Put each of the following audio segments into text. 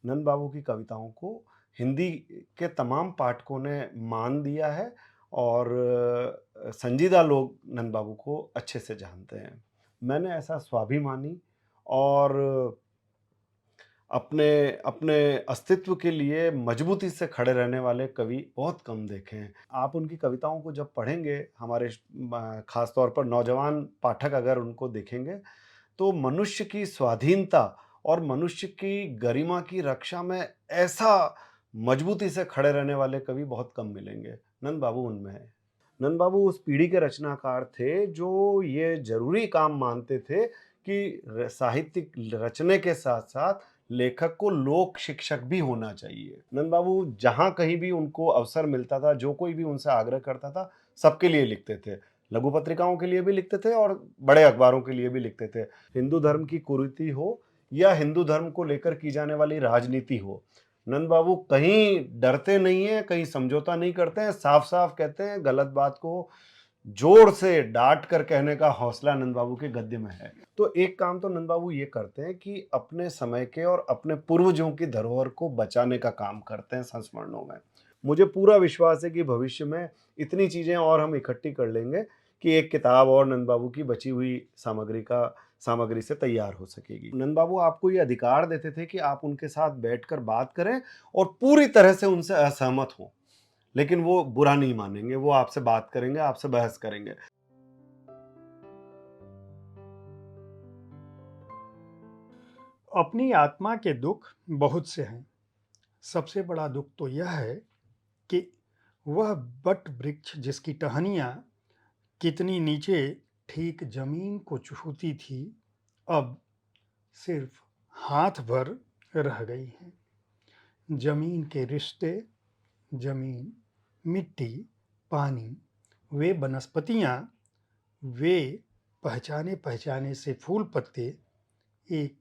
नंद बाबू की कविताओं को हिंदी के तमाम पाठकों ने मान दिया है और संजीदा लोग नंद बाबू को अच्छे से जानते हैं। मैंने ऐसा स्वाभिमानी और अपने अपने अस्तित्व के लिए मजबूती से खड़े रहने वाले कवि बहुत कम देखे हैं। आप उनकी कविताओं को जब पढ़ेंगे, हमारे ख़ास तौर पर नौजवान पाठक अगर उनको देखेंगे, तो मनुष्य की स्वाधीनता और मनुष्य की गरिमा की रक्षा में ऐसा मजबूती से खड़े रहने वाले कवि बहुत कम मिलेंगे। नंद बाबू उनमें हैं। नंद बाबू उस पीढ़ी के रचनाकार थे जो ये ज़रूरी काम मानते थे कि साहित्यिक रचने के साथ-साथ लेखक को लोक शिक्षक भी होना चाहिए। नंद बाबू जहाँ कहीं भी उनको अवसर मिलता था, जो कोई भी उनसे आग्रह करता था, सबके लिए लिखते थे। लघु पत्रिकाओं के लिए भी लिखते थे और बड़े अखबारों के लिए भी लिखते थे। हिंदू धर्म की कुरीति हो या हिंदू धर्म को लेकर की जाने वाली राजनीति हो, नंद बाबू कहीं डरते नहीं हैं, कहीं समझौता नहीं करते हैं, साफ-साफ कहते हैं, गलत बात को जोर से डाँट कर कहने का हौसला नंद बाबू के गद्य में है। तो एक काम तो नंद बाबू ये करते हैं कि अपने समय के और अपने पूर्वजों की धरोहर को बचाने का काम करते हैं संस्मरणों में। मुझे पूरा विश्वास है कि भविष्य में इतनी चीज़ें और हम इकट्ठी कर लेंगे कि एक किताब और नंद बाबू की बची हुई सामग्री से तैयार हो सकेगी। नंद बाबू आपको ये अधिकार देते थे कि आप उनके साथ बैठकर बात करें और पूरी तरह से उनसे असहमत हों। लेकिन वो बुरा नहीं मानेंगे, वो आपसे बात करेंगे, आपसे बहस करेंगे। अपनी आत्मा के दुख बहुत से हैं। सबसे बड़ा दुख तो यह है कि वह वट वृक्ष जिसकी टहनियाँ कितनी नीचे ठीक जमीन को छूती थी, अब सिर्फ हाथ भर रह गई हैं। जमीन के रिश्ते, जमीन, मिट्टी, पानी, वे वनस्पतियाँ, वे पहचाने-पहचाने से फूल पत्ते एक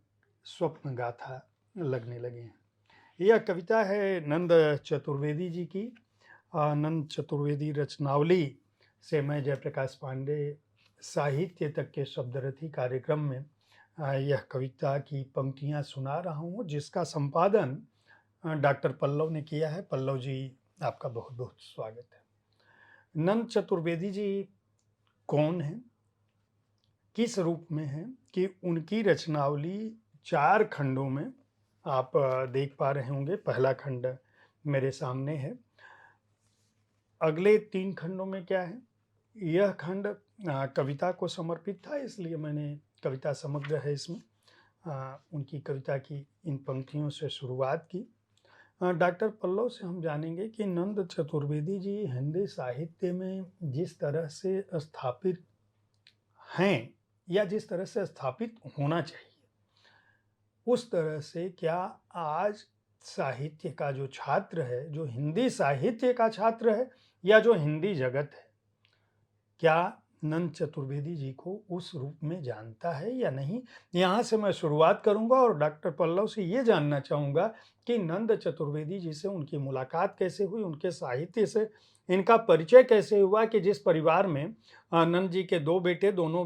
स्वप्न गाथा लगने लगे हैं। यह कविता है नंद चतुर्वेदी जी की। नंद चतुर्वेदी रचनावली से मैं जयप्रकाश पांडे साहित्य तक के शब्दरथी कार्यक्रम में यह कविता की पंक्तियां सुना रहा हूँ, जिसका संपादन डॉक्टर पल्लव ने किया है। पल्लव जी, आपका बहुत बहुत स्वागत है। नंद चतुर्वेदी जी कौन है, किस रूप में है कि उनकी रचनावली 4 खंडों में आप देख पा रहे होंगे। पहला खंड मेरे सामने है। अगले 3 खंडों में क्या है? यह खंड कविता को समर्पित था, इसलिए मैंने कविता समग्र है इसमें उनकी कविता की इन पंक्तियों से शुरुआत की। डॉक्टर पल्लव से हम जानेंगे कि नंद चतुर्वेदी जी हिंदी साहित्य में जिस तरह से स्थापित हैं या जिस तरह से स्थापित होना चाहिए, उस तरह से क्या आज साहित्य का जो छात्र है, जो हिंदी साहित्य का छात्र है या जो हिंदी जगत है, क्या नंद चतुर्वेदी जी को उस रूप में जानता है या नहीं? यहाँ से मैं शुरुआत करूँगा और डॉक्टर पल्लव से ये जानना चाहूँगा कि नंद चतुर्वेदी जी से उनकी मुलाकात कैसे हुई, उनके साहित्य से इनका परिचय कैसे हुआ कि जिस परिवार में नंद जी के 2 बेटे, दोनों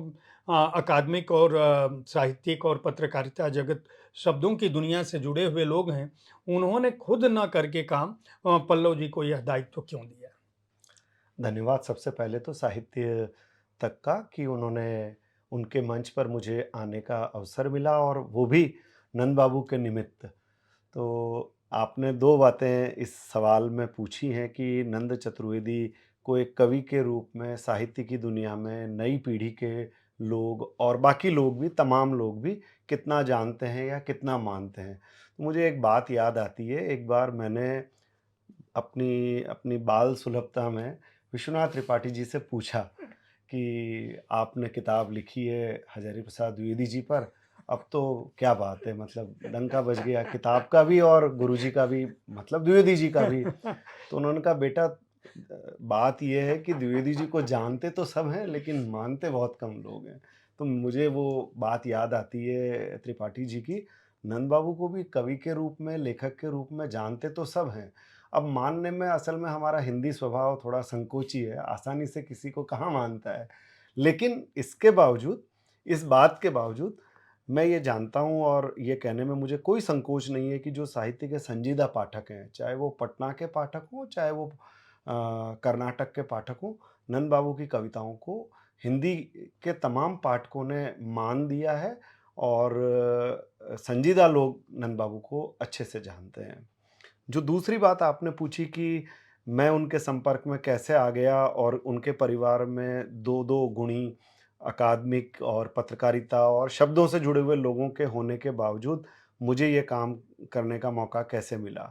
अकादमिक और साहित्यिक और पत्रकारिता जगत, शब्दों की दुनिया से जुड़े हुए लोग हैं, उन्होंने खुद न करके काम पल्लव जी को यह दायित्व क्यों दिया? धन्यवाद सबसे पहले तो साहित्य तक का कि उन्होंने उनके मंच पर मुझे आने का अवसर मिला और वो भी नंद बाबू के निमित्त। तो आपने 2 बातें इस सवाल में पूछी हैं कि नंद चतुर्वेदी को एक कवि के रूप में साहित्य की दुनिया में नई पीढ़ी के लोग और बाकी लोग भी, तमाम लोग भी कितना जानते हैं या कितना मानते हैं। तो मुझे एक बात याद आती है, एक बार मैंने अपनी अपनी बाल सुलभता में विश्वनाथ त्रिपाठी जी से पूछा कि आपने किताब लिखी है हजारी प्रसाद द्विवेदी जी पर, अब तो क्या बात है, मतलब डंका बज गया किताब का भी और गुरुजी का भी, मतलब द्विवेदी जी का भी। तो उन्होंने कहा, बेटा बात ये है कि द्विवेदी जी को जानते तो सब हैं लेकिन मानते बहुत कम लोग हैं। तो मुझे वो बात याद आती है त्रिपाठी जी की, नंद बाबू को भी कवि के रूप में, लेखक के रूप में जानते तो सब हैं। अब मानने में असल में हमारा हिंदी स्वभाव थोड़ा संकोची है, आसानी से किसी को कहाँ मानता है। लेकिन इसके बावजूद, इस बात के बावजूद मैं ये जानता हूँ और ये कहने में मुझे कोई संकोच नहीं है कि जो साहित्य के संजीदा पाठक हैं, चाहे वो पटना के पाठक हों, चाहे वो कर्नाटक के पाठक हों, नंद बाबू की कविताओं को हिंदी के तमाम पाठकों ने मान दिया है और संजीदा लोग नंद बाबू को अच्छे से जानते हैं। जो दूसरी बात आपने पूछी कि मैं उनके संपर्क में कैसे आ गया और उनके परिवार में 2-2 गुणी अकादमिक और पत्रकारिता और शब्दों से जुड़े हुए लोगों के होने के बावजूद मुझे ये काम करने का मौका कैसे मिला?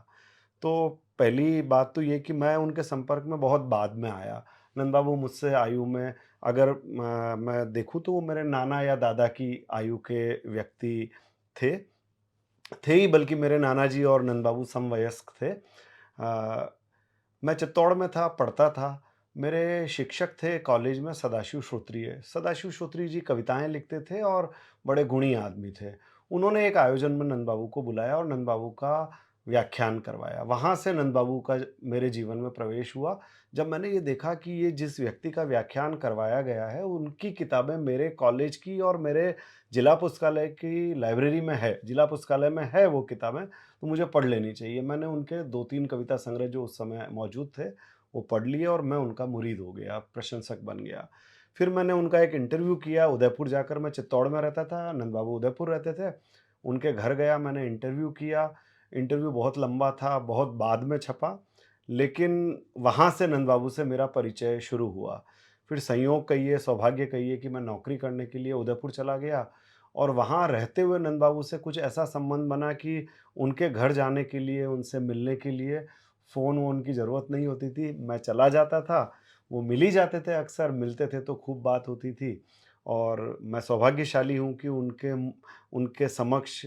तो पहली बात तो ये कि मैं उनके संपर्क में बहुत बाद में आया। नंद बाबू मुझसे आयु में अगर मैं देखूँ तो वो मेरे नाना या दादा की आयु के व्यक्ति थे। थे ही बल्कि मेरे नाना जी और नंद बाबू समवयस्क थे। मैं चित्तौड़ में था, पढ़ता था। मेरे शिक्षक थे कॉलेज में सदाशिव श्रोत्रिय। सदाशिव श्रोत्रिय जी कविताएँ लिखते थे और बड़े गुणी आदमी थे। उन्होंने एक आयोजन में नंद बाबू को बुलाया और नंद बाबू का व्याख्यान करवाया। वहाँ से नंद बाबू का मेरे जीवन में प्रवेश हुआ। जब मैंने ये देखा कि ये जिस व्यक्ति का व्याख्यान करवाया गया है, उनकी किताबें मेरे कॉलेज की और मेरे जिला पुस्तकालय की लाइब्रेरी में है, जिला पुस्तकालय में है वो किताबें, तो मुझे पढ़ लेनी चाहिए। मैंने उनके 2-3 कविता संग्रह जो उस समय मौजूद थे, वो पढ़ लिए और मैं उनका मुरीद हो गया, प्रशंसक बन गया। फिर मैंने उनका एक इंटरव्यू किया उदयपुर जाकर, मैं चित्तौड़ में रहता था, नंद बाबू उदयपुर रहते थे। उनके घर गया, मैंने इंटरव्यू किया। इंटरव्यू बहुत लंबा था, बहुत बाद में छपा, लेकिन वहाँ से नंद बाबू से मेरा परिचय शुरू हुआ। फिर संयोग कहिए, सौभाग्य कहिए कि मैं नौकरी करने के लिए उदयपुर चला गया और वहाँ रहते हुए नंद बाबू से कुछ ऐसा संबंध बना कि उनके घर जाने के लिए, उनसे मिलने के लिए फ़ोन-वोन की ज़रूरत नहीं होती थी। मैं चला जाता था, वो मिल ही जाते थे अक्सर, मिलते थे तो खूब बात होती थी और मैं सौभाग्यशाली हूँ कि उनके समक्ष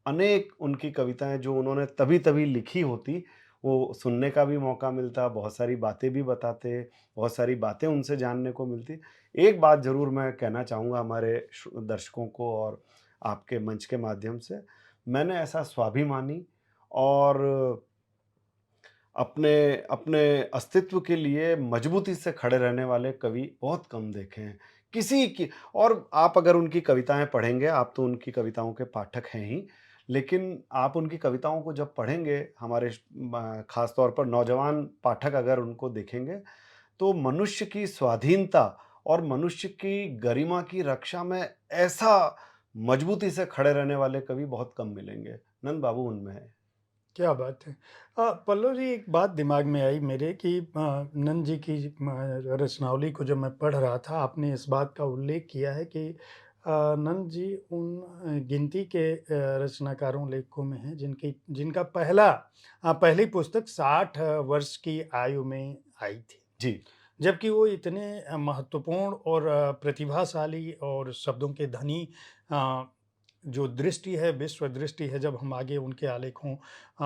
अनेक उनकी कविताएँ जो उन्होंने तभी-तभी लिखी होती, वो सुनने का भी मौका मिलता, बहुत सारी बातें भी बताते, बहुत सारी बातें उनसे जानने को मिलती। एक बात ज़रूर मैं कहना चाहूँगा हमारे दर्शकों को और आपके मंच के माध्यम से, मैंने ऐसा स्वाभिमानी और अपने अपने अस्तित्व के लिए मजबूती से खड़े रहने वाले कवि बहुत कम देखे हैं। किसी की और आप अगर उनकी कविताएँ पढ़ेंगे, आप तो उनकी कविताओं के पाठक हैं ही, लेकिन आप उनकी कविताओं को जब पढ़ेंगे, हमारे ख़ास तौर पर नौजवान पाठक अगर उनको देखेंगे, तो मनुष्य की स्वाधीनता और मनुष्य की गरिमा की रक्षा में ऐसा मजबूती से खड़े रहने वाले कवि बहुत कम मिलेंगे। नंद बाबू उनमें हैं। क्या बात है! पल्लव जी, एक बात दिमाग में आई मेरे कि नंद जी की रचनावली को जब मैं पढ़ रहा था, आपने इस बात का उल्लेख किया है कि नंद जी उन गिनती के रचनाकारों, लेखकों में हैं जिनका पहली पुस्तक 60 वर्ष की आयु में आई थी। जी, जबकि वो इतने महत्वपूर्ण और प्रतिभाशाली और शब्दों के धनी अ, जो दृष्टि है, विश्व दृष्टि है, जब हम आगे उनके आलेखों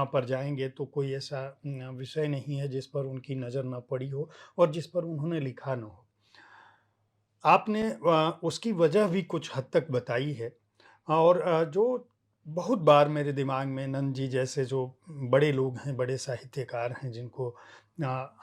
पर जाएँगे तो कोई ऐसा विषय नहीं है जिस पर उनकी नज़र ना पड़ी हो और जिस पर उन्होंने लिखा ना हो। आपने उसकी वजह भी कुछ हद तक बताई है और जो बहुत बार मेरे दिमाग में नंद जी जैसे जो बड़े लोग हैं, बड़े साहित्यकार हैं जिनको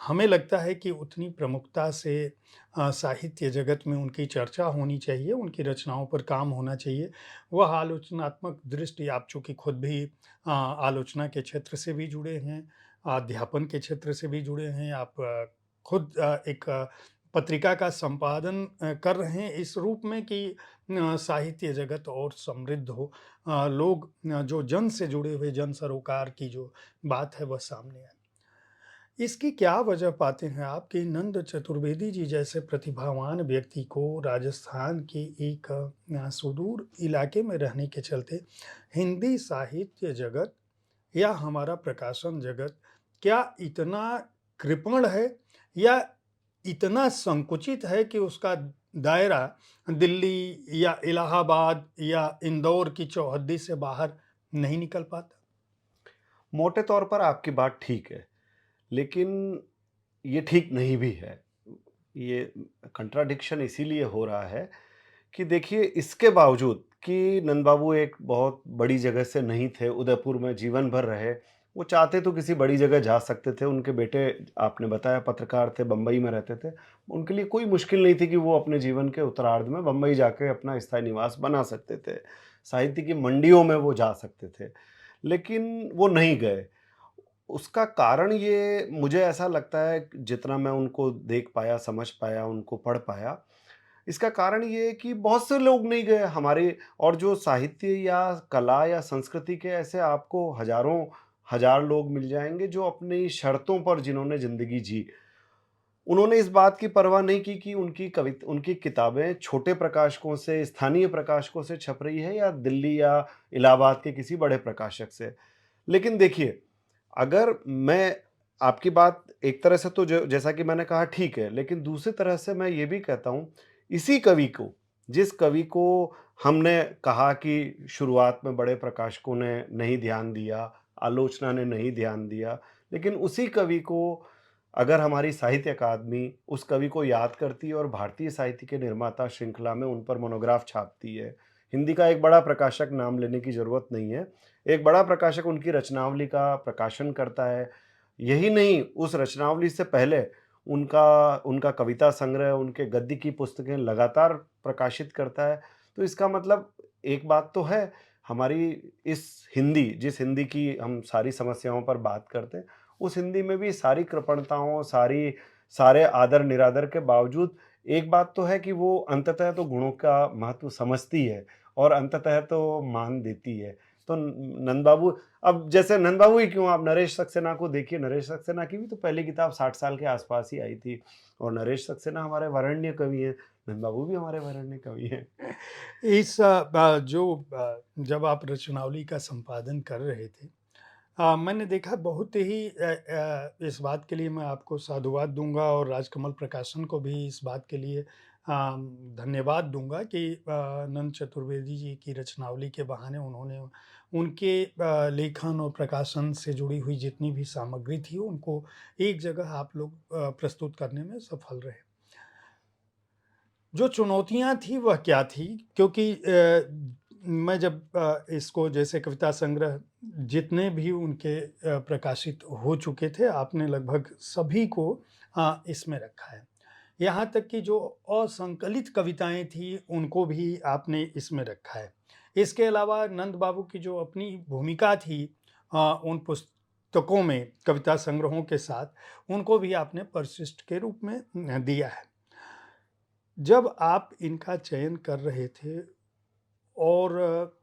हमें लगता है कि उतनी प्रमुखता से साहित्य जगत में उनकी चर्चा होनी चाहिए, उनकी रचनाओं पर काम होना चाहिए। वह आलोचनात्मक दृष्टि, आप चूँकि खुद भी आलोचना के क्षेत्र से भी जुड़े हैं, अध्यापन के क्षेत्र से भी जुड़े हैं, आप खुद एक पत्रिका का संपादन कर रहे हैं इस रूप में कि साहित्य जगत और समृद्ध हो। लोग जो जन से जुड़े हुए, जन सरोकार की जो बात है वह सामने आए। इसकी क्या वजह पाते हैं आप कि नंद चतुर्वेदी जी जैसे प्रतिभावान व्यक्ति को राजस्थान के एक सुदूर इलाके में रहने के चलते हिंदी साहित्य जगत या हमारा प्रकाशन जगत क्या इतना कृपण है या इतना संकुचित है कि उसका दायरा दिल्ली या इलाहाबाद या इंदौर की चौहद्दी से बाहर नहीं निकल पाता? मोटे तौर पर आपकी बात ठीक है, लेकिन ये ठीक नहीं भी है। ये कंट्राडिक्शन इसीलिए हो रहा है कि देखिए इसके बावजूद कि नंद बाबू एक बहुत बड़ी जगह से नहीं थे, उदयपुर में जीवन भर रहे। वो चाहते तो किसी बड़ी जगह जा सकते थे, उनके बेटे आपने बताया पत्रकार थे, बम्बई में रहते थे। उनके लिए कोई मुश्किल नहीं थी कि वो अपने जीवन के उत्तरार्ध में बम्बई जाके अपना स्थायी निवास बना सकते थे। साहित्य की मंडियों में वो जा सकते थे, लेकिन वो नहीं गए। उसका कारण ये मुझे ऐसा लगता है, जितना मैं उनको देख पाया, समझ पाया, उनको पढ़ पाया, इसका कारण ये है कि बहुत से लोग नहीं गए हमारे। और जो साहित्य या कला या संस्कृति के ऐसे आपको हज़ारों हज़ार लोग मिल जाएँगे जो अपनी शर्तों पर जिन्होंने ज़िंदगी जी। उन्होंने इस बात की परवाह नहीं की कि उनकी किताबें छोटे प्रकाशकों से, स्थानीय प्रकाशकों से छप रही है या दिल्ली या इलाहाबाद के किसी बड़े प्रकाशक से। लेकिन देखिए, अगर मैं आपकी बात एक तरह से तो जैसा कि मैंने कहा ठीक है, लेकिन दूसरी तरह से मैं ये भी कहता हूँ, इसी कवि को, जिस कवि को हमने कहा कि शुरुआत में बड़े प्रकाशकों ने नहीं ध्यान दिया, आलोचना ने नहीं ध्यान दिया, लेकिन उसी कवि को अगर हमारी साहित्य अकादमी उस कवि को याद करती है और भारतीय साहित्य के निर्माता श्रृंखला में उन पर मोनोग्राफ छापती है। हिंदी का एक बड़ा प्रकाशक, नाम लेने की ज़रूरत नहीं है, एक बड़ा प्रकाशक उनकी रचनावली का प्रकाशन करता है। यही नहीं, उस रचनावली से पहले उनका उनका कविता संग्रह, उनके गद्य की पुस्तकें लगातार प्रकाशित करता है। तो इसका मतलब एक बात तो है, हमारी इस हिंदी, जिस हिंदी की हम सारी समस्याओं पर बात करते हैं, उस हिंदी में भी सारी कृपणताओं, सारे आदर-निरादर के बावजूद एक बात तो है कि वो अंततः तो गुणों का महत्व समझती है और अंततः तो मान देती है। तो नंद बाबू, अब जैसे नंद बाबू ही क्यों, आप नरेश सक्सेना को देखिए, नरेश सक्सेना की भी तो पहली किताब 60 साल के आसपास ही आई थी और नरेश सक्सेना हमारे वरेण्य कवि हैं, नंद बाबू भी हमारे वरेण्य कवि हैं। जब आप रचनावली का संपादन कर रहे थे, मैंने देखा बहुत ही इस बात के लिए मैं आपको साधुवाद दूँगा और राजकमल प्रकाशन को भी इस बात के लिए धन्यवाद दूँगा कि नंद चतुर्वेदी जी की रचनावली के बहाने उन्होंने उनके लेखन और प्रकाशन से जुड़ी हुई जितनी भी सामग्री थी, उनको एक जगह आप लोग प्रस्तुत करने में सफल रहे। जो चुनौतियाँ थी वह क्या थी? क्योंकि मैं जब इसको जैसे कविता संग्रह जितने भी उनके प्रकाशित हो चुके थे, आपने लगभग सभी को इसमें रखा है। यहाँ तक कि जो असंकलित कविताएँ थी, उनको भी आपने इसमें रखा है। इसके अलावा नंद बाबू की जो अपनी भूमिका थी उन पुस्तकों में, कविता संग्रहों के साथ, उनको भी आपने परिशिष्ट के रूप में दिया है। जब आप इनका चयन कर रहे थे और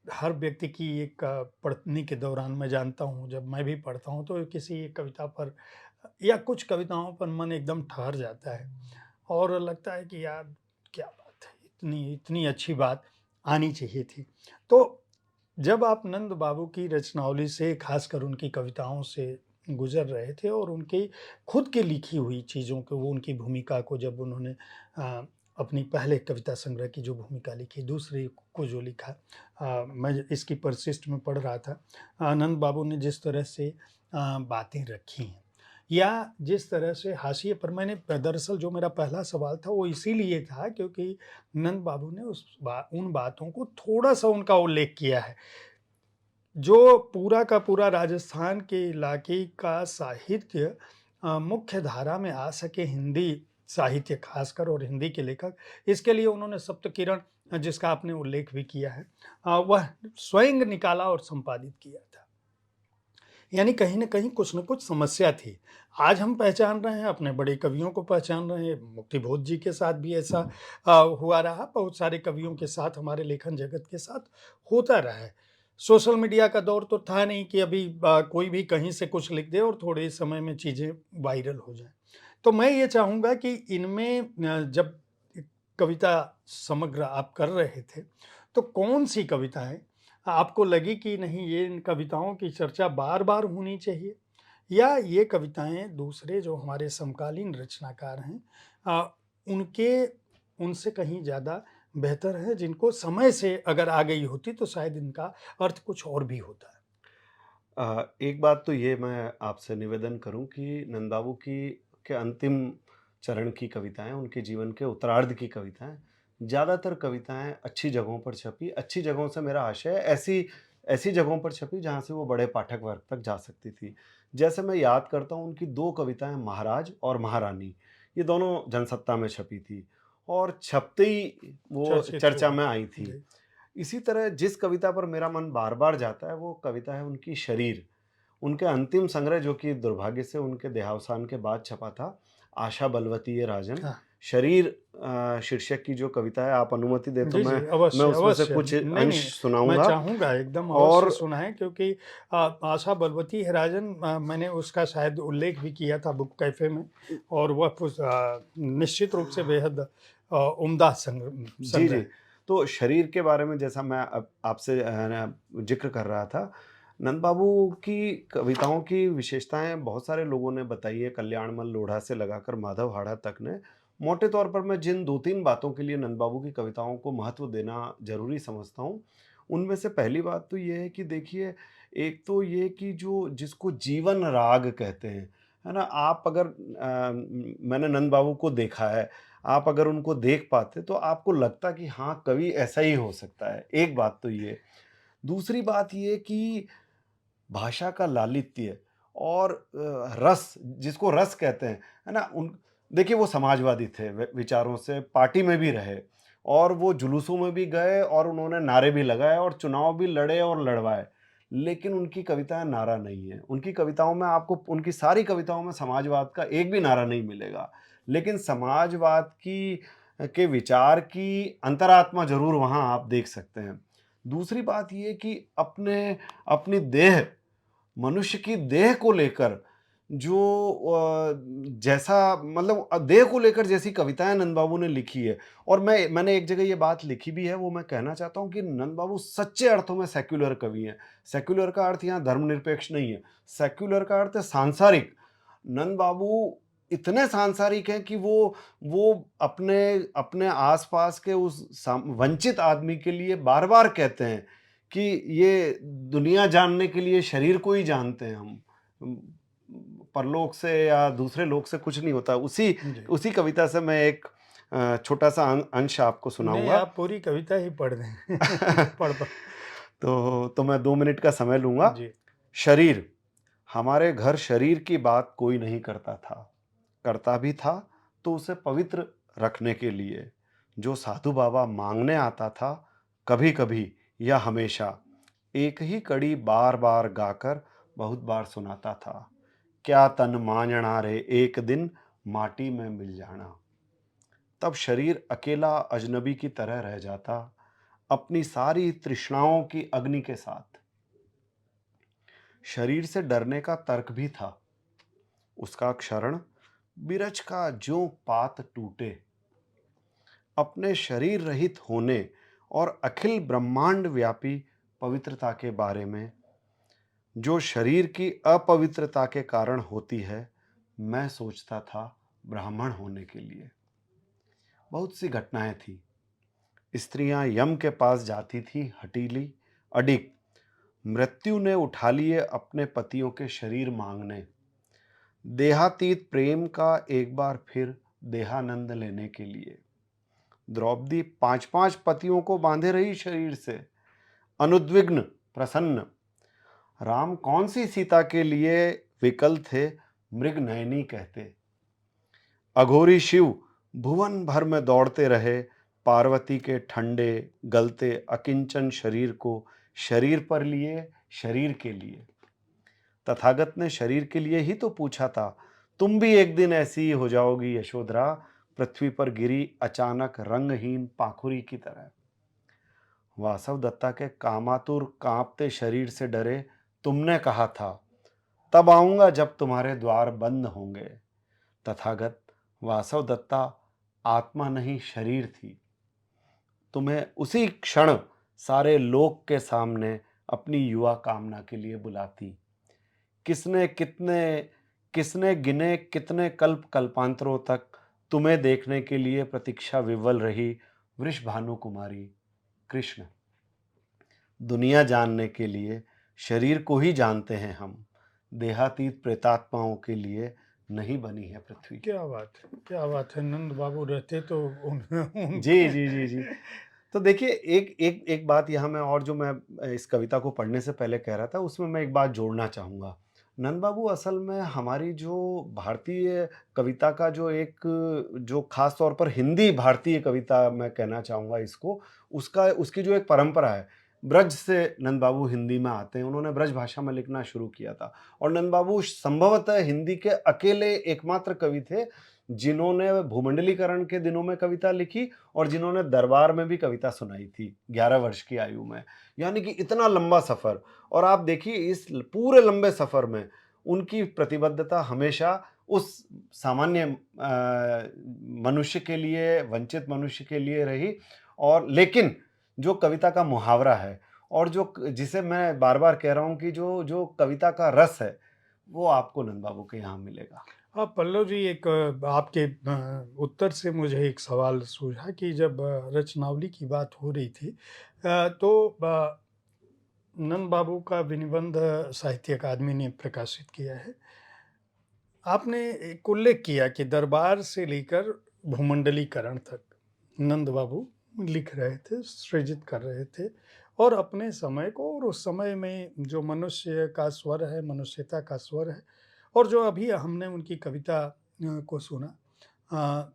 हर व्यक्ति की एक पढ़ने के दौरान मैं जानता हूँ, जब मैं भी पढ़ता हूँ तो किसी एक कविता पर या कुछ कविताओं पर मन एकदम ठहर जाता है और लगता है कि यार क्या बात है, इतनी इतनी अच्छी बात आनी चाहिए थी। तो जब आप नंद बाबू की रचनावली से, खासकर उनकी कविताओं से गुज़र रहे थे और उनकी खुद की लिखी हुई चीज़ों को, वो उनकी भूमिका को जब उन्होंने अ, अपनी पहले कविता संग्रह की जो भूमिका लिखी, दूसरी को जो लिखा, मैं इसकी परिशिष्ट में पढ़ रहा था, नंद बाबू ने जिस तरह से बातें रखी हैं या जिस तरह से हाशिए पर, मैंने दरअसल जो मेरा पहला सवाल था वो इसीलिए था क्योंकि नंद बाबू ने उन बातों को थोड़ा-सा उनका उल्लेख किया है। जो पूरा का पूरा राजस्थान के इलाके का साहित्य मुख्य धारा में आ सके, हिंदी साहित्य खासकर और हिंदी के लेखक, इसके लिए उन्होंने सप्तकिरण, जिसका आपने उल्लेख भी किया है, वह स्वयं निकाला और संपादित किया था। यानी कहीं न कहीं कुछ न कुछ समस्या थी। आज हम पहचान रहे हैं, अपने बड़े कवियों को पहचान रहे हैं, मुक्तिबोध जी के साथ भी ऐसा हुआ रहा, बहुत सारे कवियों के साथ, हमारे लेखन जगत के साथ होता रहा है। सोशल मीडिया का दौर तो था नहीं कि अभी कोई भी कहीं से कुछ लिख दे और थोड़े समय में चीज़ें वायरल हो जाएँ। तो मैं ये चाहूँगा कि इनमें जब कविता समग्र आप कर रहे थे, तो कौन-सी कविताएँ आपको लगी कि नहीं, ये इन कविताओं की चर्चा बार-बार होनी चाहिए, या ये कविताएँ दूसरे जो हमारे समकालीन रचनाकार हैं उनके उनसे कहीं ज़्यादा बेहतर है, जिनको समय से अगर आ गई होती तो शायद इनका अर्थ कुछ और भी होता है? एक बात तो ये मैं आपसे निवेदन करूँ कि नंद बाबू की के अंतिम चरण की कविताएँ, उनके जीवन के उत्तरार्ध की कविताएँ, ज़्यादातर कविताएँ अच्छी जगहों पर छपी। अच्छी जगहों से मेरा आशय है ऐसी ऐसी जगहों पर छपी जहाँ से वो बड़े पाठक वर्ग तक जा सकती थी। जैसे मैं याद करता हूँ, उनकी 2 कविताएँ महाराज और महारानी, ये दोनों जनसत्ता में छपी थी और छपते ही वो चर्चित चर्चा हुई। में आई थी। जी। इसी तरह जिस कविता पर मेरा मन बार-बार जाता है, वो कविता है उनकी शरीर। उनके अंतिम संग्रह जो कि दुर्भाग्य से उनके देहावसान के बाद छपा था, आशा बलवती ये राजन। हाँ। शरीर शीर्षक की जो कविता है, आप अनुमति दें तो जी, जी, मैं अवश्य, उसमें से अवश्य। कुछ नहीं, अंश नहीं, मैं सुनाऊँगा। चाहूँगा एकदम अवश्य और सुनाएँ क्योंकि आशा बलवती हिराजन मैंने उसका शायद उल्लेख भी किया था बुक कैफ़े में और वह निश्चित रूप से बेहद उम्दा जी, संग्रह जी। है। तो शरीर के बारे में जैसा मैं अब आपसे ज़िक्र कर रहा था, नंद बाबू की कविताओं की विशेषताएँ बहुत सारे लोगों ने बताई है, कल्याणमल लोढ़ा से लगाकर माधव हाड़ा तक ने। मोटे तौर पर मैं जिन 2-3 बातों के लिए नंद बाबू की कविताओं को महत्व देना ज़रूरी समझता हूँ, उनमें से पहली बात तो ये है कि देखिए, एक तो ये कि जो जिसको जीवन राग कहते हैं, है ना? आप अगर मैंने नंद बाबू को देखा है, आप अगर उनको देख पाते तो आपको लगता कि हाँ, कवि ऐसा ही हो सकता है। एक बात तो ये। दूसरी बात ये कि भाषा का लालित्य और रस जिसको रस कहते हैं, है ना? उन देखिए वो समाजवादी थे विचारों से, पार्टी में भी रहे और वो जुलूसों में भी गए और उन्होंने नारे भी लगाए और चुनाव भी लड़े और लड़वाए। लेकिन उनकी कविताएँ नारा नहीं है। उनकी कविताओं में आपको उनकी सारी कविताओं में समाजवाद का एक भी नारा नहीं मिलेगा। लेकिन समाजवाद के विचार की अंतरात्मा ज़रूर वहाँ आप देख सकते हैं। दूसरी बात ये कि अपनी देह मनुष्य की देह को लेकर जो जैसा मतलब देह को लेकर जैसी कविताएँ नंद बाबू ने लिखी है और मैंने एक जगह ये बात लिखी भी है, वो मैं कहना चाहता हूँ कि नंद बाबू सच्चे अर्थों में सेक्युलर कवि हैं। सेक्युलर का अर्थ यहाँ धर्मनिरपेक्ष नहीं है, सेक्युलर का अर्थ है सांसारिक। नंद बाबू इतने सांसारिक हैं कि वो अपने अपने आस-पास के उस वंचित आदमी के लिए बार-बार कहते हैं कि ये दुनिया जानने के लिए शरीर को ही जानते हैं हम। उम, परलोक से या दूसरे लोक से कुछ नहीं होता। उसी जी। उसी कविता से मैं एक छोटा-सा अंश आपको नहीं, सुनाऊँगा। आप पूरी कविता ही पढ़ दें। पढ़ दो। तो मैं 2 मिनट का समय लूँगा। जी। शरीर, हमारे घर शरीर की बात कोई नहीं करता था। करता भी था तो उसे पवित्र रखने के लिए। जो साधु बाबा माँगने आता था, कभी-कभी या हमेशा, एक ही कड़ी बार-बार गाकर बहुत बार सुनाता था। क्या तन मांझणा रे एक दिन माटी में मिल जाना। तब शरीर अकेला अजनबी की तरह रह जाता, अपनी सारी तृष्णाओं की अग्नि के साथ। शरीर से डरने का तर्क भी था। उसका क्षरण बिरछ का ज्यों पात टूटे। अपने शरीर रहित होने और अखिल ब्रह्मांड व्यापी पवित्रता के बारे में, जो शरीर की अपवित्रता के कारण होती है, मैं सोचता था ब्राह्मण होने के लिए। बहुत सी घटनाएं थी। स्त्रियां यम के पास जाती थी हठीली, अडिग। मृत्यु ने उठा लिए अपने पतियों के शरीर मांगने। देहातीत प्रेम का एक बार फिर देहानंद लेने के लिए। द्रौपदी 5-5 पतियों को बांधे रही शरीर से, अनुद्विग्न, प्रसन्न। राम कौन सी सीता के लिए विकल थे, मृग नयनी कहते। अघोरी शिव भुवन भर में दौड़ते रहे, पार्वती के ठंडे गलते अकिंचन शरीर को शरीर पर लिए, शरीर के लिए। तथागत ने शरीर के लिए ही तो पूछा था, तुम भी एक दिन ऐसी ही हो जाओगी यशोधरा, पृथ्वी पर गिरी अचानक रंगहीन पाखुरी की तरह। वासव दत्ता के कामातुर कांपते शरीर से डरे, तुमने कहा था तब आऊंगा जब तुम्हारे द्वार बंद होंगे। तथागत वासव दत्ता आत्मा नहीं शरीर थी। तुम्हें उसी क्षण सारे लोक के सामने अपनी युवा कामना के लिए बुलाती। किसने कितने किसने गिने कितने कल्प कल्पांतरों तक तुम्हें देखने के लिए प्रतीक्षा विवल रही वृषभानु कुमारी। कृष्ण, दुनिया जानने के लिए शरीर को ही जानते हैं हम। देहातीत प्रेतात्माओं के लिए नहीं बनी है पृथ्वी। क्या बात है! क्या बात है! नंद बाबू रहते तो उन जी, उनके जी, जी, जी। तो देखिए एक एक एक बात यहाँ मैं और जो मैं इस कविता को पढ़ने से पहले कह रहा था, उसमें मैं एक बात जोड़ना चाहूँगा। नंद बाबू असल में हमारी जो भारतीय कविता का जो एक जो ख़ास तौर पर हिंदी भारतीय कविता मैं कहना चाहूँगा इसको, उसका उसकी जो एक परंपरा है, ब्रज से नंद बाबू हिंदी में आते हैं, उन्होंने ब्रज भाषा में लिखना शुरू किया था और नंद बाबू संभवतः हिंदी के अकेले एकमात्र कवि थे, जिन्होंने भूमंडलीकरण के दिनों में कविता लिखी और जिन्होंने दरबार में भी कविता सुनाई थी, 11 वर्ष की आयु में। यानी कि इतना लंबा सफ़र और आप देखिए इस पूरे लंबे सफ़र में उनकी प्रतिबद्धता हमेशा उस सामान्य मनुष्य के लिए, वंचित मनुष्य के लिए रही और लेकिन जो कविता का मुहावरा है और जो जिसे मैं बार-बार कह रहा हूँ कि जो जो कविता का रस है, वो आपको नंद बाबू के यहाँ मिलेगा। हाँ, पल्लव जी एक आपके उत्तर से मुझे एक सवाल सूझा कि जब रचनावली की बात हो रही थी तो नंद बाबू का विनिबंध साहित्य अकादमी ने प्रकाशित किया है। आपने एक उल्लेख किया कि दरबार से लेकर भूमंडलीकरण तक नंद बाबू लिख रहे थे, सृजित कर रहे थे और अपने समय को और उस समय में जो मनुष्य का स्वर है, मनुष्यता का स्वर है और जो अभी हमने उनकी कविता को सुना अ,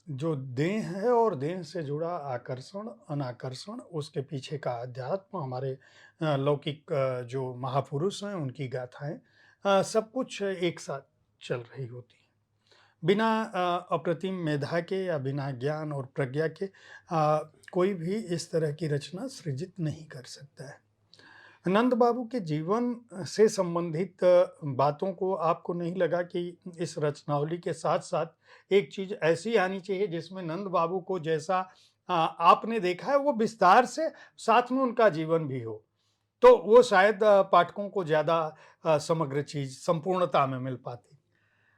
जो देह है और देह से जुड़ा आकर्षण, अनाकर्षण, उसके पीछे का अध्यात्म, हमारे लौकिक जो महापुरुष हैं, उनकी गाथाएँ सब कुछ एक साथ चल रही होती हैं। बिना अप्रतिम मेधा के या बिना ज्ञान और प्रज्ञा के कोई भी इस तरह की रचना सृजित नहीं कर सकता है। नंद बाबू के जीवन से संबंधित बातों को आपको नहीं लगा कि इस रचनावली के साथ-साथ एक चीज़ ऐसी आनी चाहिए जिसमें नंद बाबू को जैसा आपने देखा है वो विस्तार से साथ में उनका जीवन भी हो? तो वो शायद पाठकों को ज़्यादा समग्र चीज़ संपूर्णता में मिल पाती।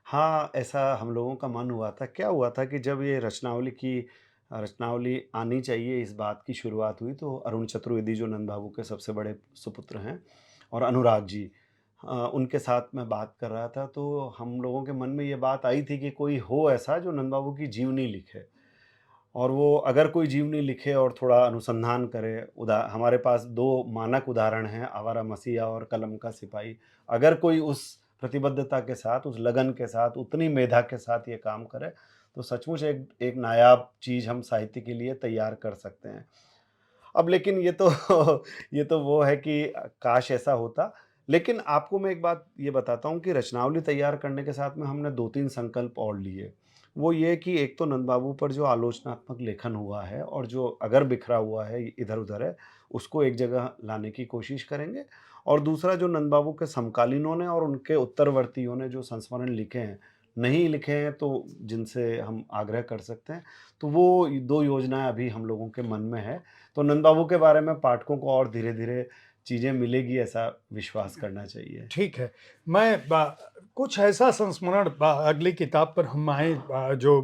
हाँ, ऐसा हम लोगों का मन हुआ था। क्या हुआ था कि जब ये रचनावली आनी चाहिए इस बात की शुरुआत हुई तो अरुण चतुर्वेदी जो नंद बाबू के सबसे बड़े सुपुत्र हैं और अनुराग जी उनके साथ मैं बात कर रहा था तो हम लोगों के मन में ये बात आई थी कि कोई हो ऐसा जो नंद बाबू की जीवनी लिखे। और वो अगर कोई जीवनी लिखे और थोड़ा अनुसंधान करे, हमारे पास 2 मानक उदाहरण हैं, आवारा मसीहा और कलम का सिपाही। अगर कोई उस प्रतिबद्धता के साथ, उस लगन के साथ, उतनी मेधा के साथ ये काम करे, तो सचमुच एक एक नायाब चीज़ हम साहित्य के लिए तैयार कर सकते हैं। अब लेकिन ये तो ये तो वो है कि काश ऐसा होता। लेकिन आपको मैं एक बात ये बताता हूँ कि रचनावली तैयार करने के साथ में हमने 2-3 संकल्प और लिए। वो ये कि एक तो नंद बाबू पर जो आलोचनात्मक लेखन हुआ है और जो अगर बिखरा हुआ है, इधर-उधर है, उसको एक जगह लाने की कोशिश करेंगे। और दूसरा जो नंद बाबू के समकालीनों ने और उनके उत्तरवर्तियों ने जो संस्मरण लिखे हैं, नहीं लिखे हैं तो जिनसे हम आग्रह कर सकते हैं, तो वो 2 योजनाएँ अभी हम लोगों के मन में है। तो नंद बाबू के बारे में पाठकों को और धीरे-धीरे चीज़ें मिलेगी ऐसा विश्वास करना चाहिए। ठीक है। मैं कुछ ऐसा संस्मरण अगली किताब पर हम आएँ जो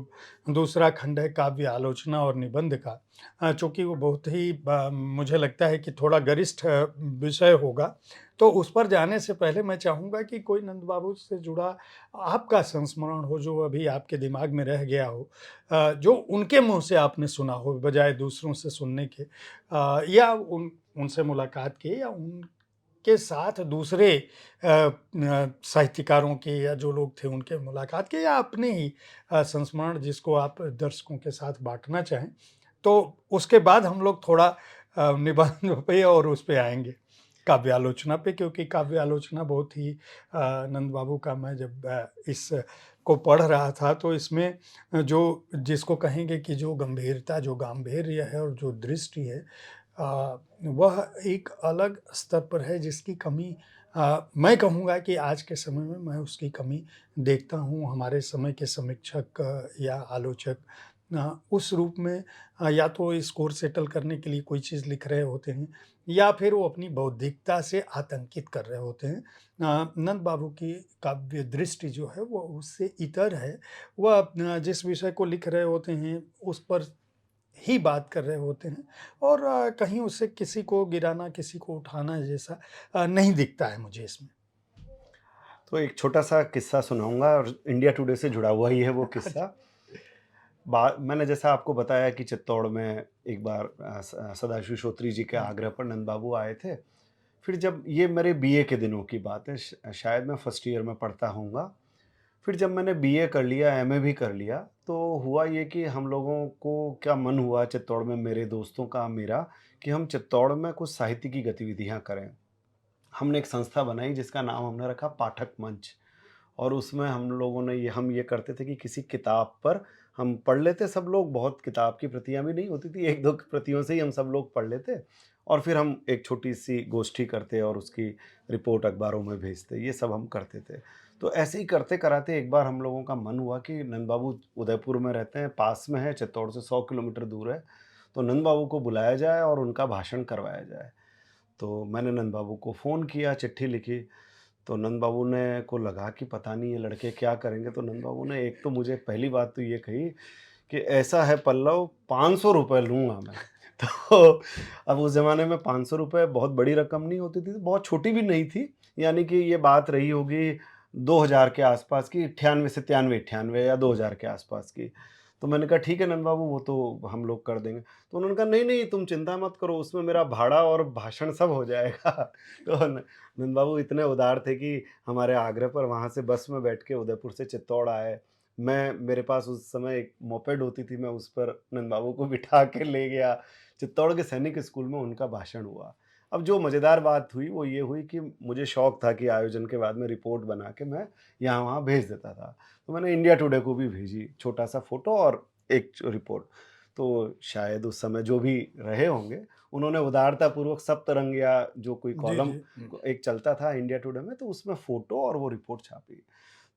दूसरा खंड है काव्य आलोचना और निबंध का। चूँकि वो बहुत ही मुझे लगता है कि थोड़ा गरिष्ठ विषय होगा, तो उस पर जाने से पहले मैं चाहूँगा कि कोई नंद बाबू से जुड़ा आपका संस्मरण हो जो अभी आपके दिमाग में रह गया हो जो उनके मुँह से आपने सुना हो बजाय दूसरों से सुनने के या उनसे मुलाकात की या उनके साथ दूसरे साहित्यकारों के या जो लोग थे उनके मुलाकात के या अपने ही संस्मरण जिसको आप दर्शकों के साथ बाँटना चाहें। तो उसके बाद हम लोग थोड़ा निबंध पे और उस पे आएँगे, काव्य आलोचना पे क्योंकि काव्य आलोचना बहुत ही नंद बाबू का मैं जब इस को पढ़ रहा था तो इसमें जो जिसको कहेंगे कि जो गंभीरता, जो गांभीर्य है और जो दृष्टि है वह एक अलग स्तर पर है जिसकी कमी मैं कहूँगा कि आज के समय में मैं उसकी कमी देखता हूँ। हमारे समय के समीक्षक या आलोचक उस रूप में या तो स्कोर सेटल करने के लिए कोई चीज़ लिख रहे होते हैं या फिर वो अपनी बौद्धिकता से आतंकित कर रहे होते हैं। नंद बाबू की काव्य दृष्टि जो है वो उससे इतर है। वह जिस विषय को लिख रहे होते हैं उस पर ही बात कर रहे होते हैं और कहीं उससे किसी को गिराना, किसी को उठाना जैसा नहीं दिखता है मुझे इसमें। तो एक छोटा-सा किस्सा सुनाऊँगा और इंडिया टुडे से जुड़ा हुआ ही है वो अच्छा। किस्सा। मैंने जैसा आपको बताया कि चित्तौड़ में एक बार सदाशिव श्रोत्री जी के आग्रह पर नंद बाबू आए थे। फिर जब ये मेरे बीए के दिनों की बात है, शायद मैं फर्स्ट ईयर में पढ़ता होऊँगा। फिर जब मैंने बीए कर लिया, एमए भी कर लिया, तो हुआ ये कि हम लोगों को क्या मन हुआ चित्तौड़ में, मेरे दोस्तों का, मेरा, कि हम चित्तौड़ में कुछ साहित्य की गतिविधियाँ करें। हमने एक संस्था बनाई जिसका नाम हमने रखा पाठक मंच। और उसमें हम लोगों ने हम ये करते थे कि किसी किताब पर हम पढ़ लेते सब लोग, बहुत किताब की प्रतियाँ भी नहीं होती थी, 1-2 प्रतियों से ही हम सब लोग पढ़ लेते और फिर हम एक छोटी-सी गोष्ठी करते और उसकी रिपोर्ट अखबारों में भेजते, ये सब हम करते थे। तो ऐसे ही करते-कराते एक बार हम लोगों का मन हुआ कि नंद बाबू उदयपुर में रहते हैं, पास में है, चित्तौड़ से 100 किलोमीटर दूर है, तो नंद बाबू को बुलाया जाए और उनका भाषण करवाया जाए। तो मैंने नंद बाबू को फ़ोन किया, चिट्ठी लिखी, तो नंद बाबू ने को लगा कि पता नहीं ये लड़के क्या करेंगे, तो नंद बाबू ने एक तो मुझे पहली बात तो ये कही कि ऐसा है पल्लव, ₹500 लूँगा मैं। तो अब उस ज़माने में ₹500 बहुत बड़ी रकम नहीं होती थी, बहुत छोटी भी नहीं थी, यानी कि ये बात रही होगी 2000 के आसपास की, 98 से 93, 98 या 2000 के आसपास की। तो मैंने कहा ठीक है नंद बाबू, वो तो हम लोग कर देंगे। तो उन्होंने कहा नहीं, नहीं तुम चिंता मत करो, उसमें मेरा भाड़ा और भाषण सब हो जाएगा। तो न नंद बाबू इतने उदार थे कि हमारे आगरा पर वहाँ से बस में बैठ के उदयपुर से चित्तौड़ आए। मेरे पास उस समय एक मोपेड होती थी, मैं उस पर नंद बाबू को बिठा के ले गया। चित्तौड़ के सैनिक स्कूल में उनका भाषण हुआ। अब जो मज़ेदार बात हुई वो ये हुई कि मुझे शौक था कि आयोजन के बाद में रिपोर्ट बना के मैं यहाँ-वहाँ भेज देता था। तो मैंने इंडिया टुडे को भी भेजी, छोटा-सा फ़ोटो और एक रिपोर्ट। तो शायद उस समय जो भी रहे होंगे, उन्होंने उदारतापूर्वक सप्तरंगिया जो कोई जी, कॉलम जी। एक चलता था इंडिया टुडे में, तो उसमें फ़ोटो और वो रिपोर्ट छापी।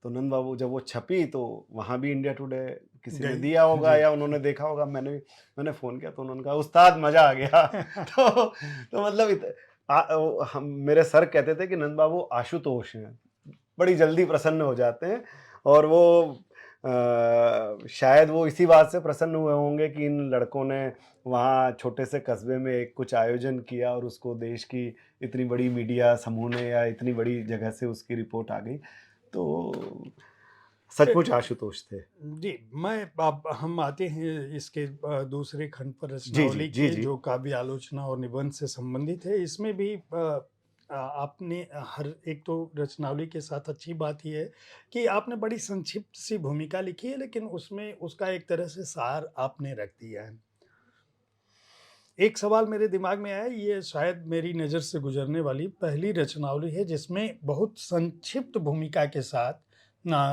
तो नंद बाबू जब वो छपी तो वहाँ भी इंडिया टुडे किसी ने गई। दिया होगा जी। या उन्होंने देखा होगा, मैंने फ़ोन किया तो उन्होंने कहा उस्ताद मज़ा आ गया। तो मतलब हम मेरे सर कहते थे कि नंद बाबू आशुतोष हैं, बड़ी जल्दी प्रसन्न हो जाते हैं और वो शायद वो इसी बात से प्रसन्न हुए होंगे कि इन लड़कों ने वहाँ छोटे से कस्बे में एक कुछ आयोजन किया और उसको देश की इतनी बड़ी मीडिया समूह ने या इतनी बड़ी जगह से उसकी रिपोर्ट आ गई। तो सचमुच आशुतोष थे। जी, मैं अब हम आते हैं इसके दूसरे खंड पर जी, जी, रचनावली जी, के, जी। जो काव्य आलोचना और निबंध से संबंधित है। इसमें भी आपने हर एक तो रचनावली के साथ अच्छी बात ये है कि आपने बड़ी संक्षिप्त सी भूमिका लिखी है, लेकिन उसमें उसका एक तरह से सार आपने रख दिया है। एक सवाल मेरे दिमाग में आया, ये शायद मेरी नज़र से गुजरने वाली पहली रचनावली है जिसमें बहुत संक्षिप्त भूमिका के साथ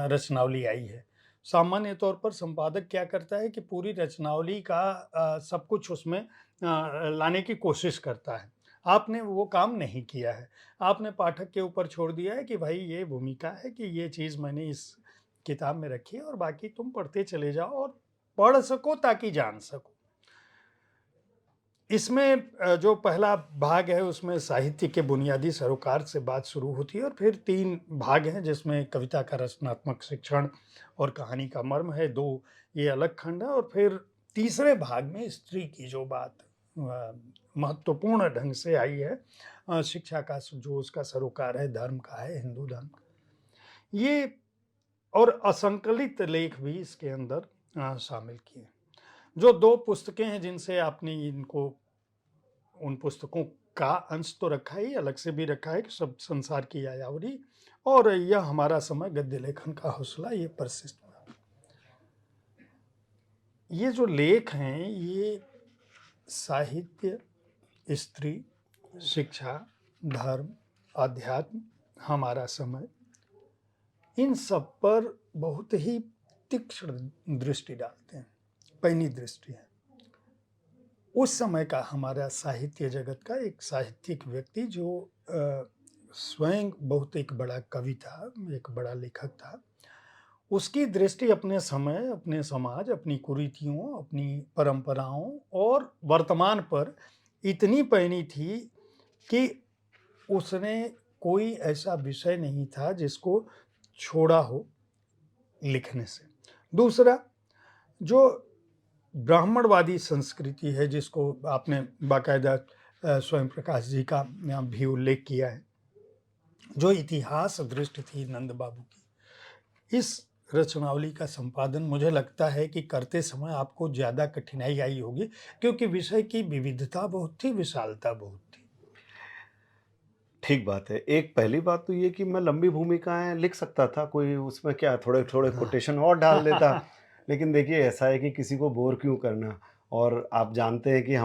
रचनावली आई है। सामान्य तौर पर संपादक क्या करता है कि पूरी रचनावली का सब कुछ उसमें लाने की कोशिश करता है। आपने वो काम नहीं किया है। आपने पाठक के ऊपर छोड़ दिया है कि भाई ये भूमिका है कि ये चीज़ मैंने इस किताब में रखी है और बाकी तुम पढ़ते चले जाओ और पढ़ सको ताकि जान सको। इसमें जो पहला भाग है उसमें साहित्य के बुनियादी सरोकार से बात शुरू होती है और फिर 3 भाग हैं जिसमें कविता का रचनात्मक शिक्षण और कहानी का मर्म है, 2 ये अलग खंड है और फिर तीसरे भाग में स्त्री की जो बात महत्वपूर्ण ढंग से आई है, शिक्षा का जो उसका सरोकार है, धर्म का है, हिंदू धर्म का। ये और असंकलित लेख भी इसके अंदर शामिल किए। जो 2 पुस्तकें हैं जिनसे आपने इनको उन पुस्तकों का अंश तो रखा ही, अलग से भी रखा है कि सब संसार की यायावरी और यह हमारा समय गद्य लेखन का हौसला, ये परिशिष्ट में। ये जो लेख हैं ये साहित्य, स्त्री, शिक्षा, धर्म, अध्यात्म, हमारा समय, इन सब पर बहुत ही तीक्ष्ण दृष्टि डालते हैं, पैनी दृष्टि है। उस समय का हमारा साहित्य जगत का एक साहित्यिक व्यक्ति जो स्वयं बहुत एक बड़ा कवि था, एक बड़ा लेखक था, उसकी दृष्टि अपने समय, अपने समाज, अपनी कुरीतियों, अपनी परंपराओं और वर्तमान पर इतनी पैनी थी कि उसने कोई ऐसा विषय नहीं था जिसको छोड़ा हो लिखने से। दूसरा, जो ब्राह्मणवादी संस्कृति है जिसको आपने बाकायदा स्वयं प्रकाश जी का भी उल्लेख किया है, जो इतिहास दृष्टि थी नंद बाबू की, इस रचनावली का संपादन मुझे लगता है कि करते समय आपको ज़्यादा कठिनाई आई होगी, क्योंकि विषय की विविधता बहुत थी, विशालता बहुत थी। ठीक बात है। एक पहली बात तो ये कि मैं लंबी भूमिकाएँ लिख सकता था, कोई उसमें क्या थोड़े-थोड़े हाँ। कोटेशन और डाल देता। लेकिन देखिए ऐसा है कि किसी को बोर क्यों करना, और आप जानते हैं कि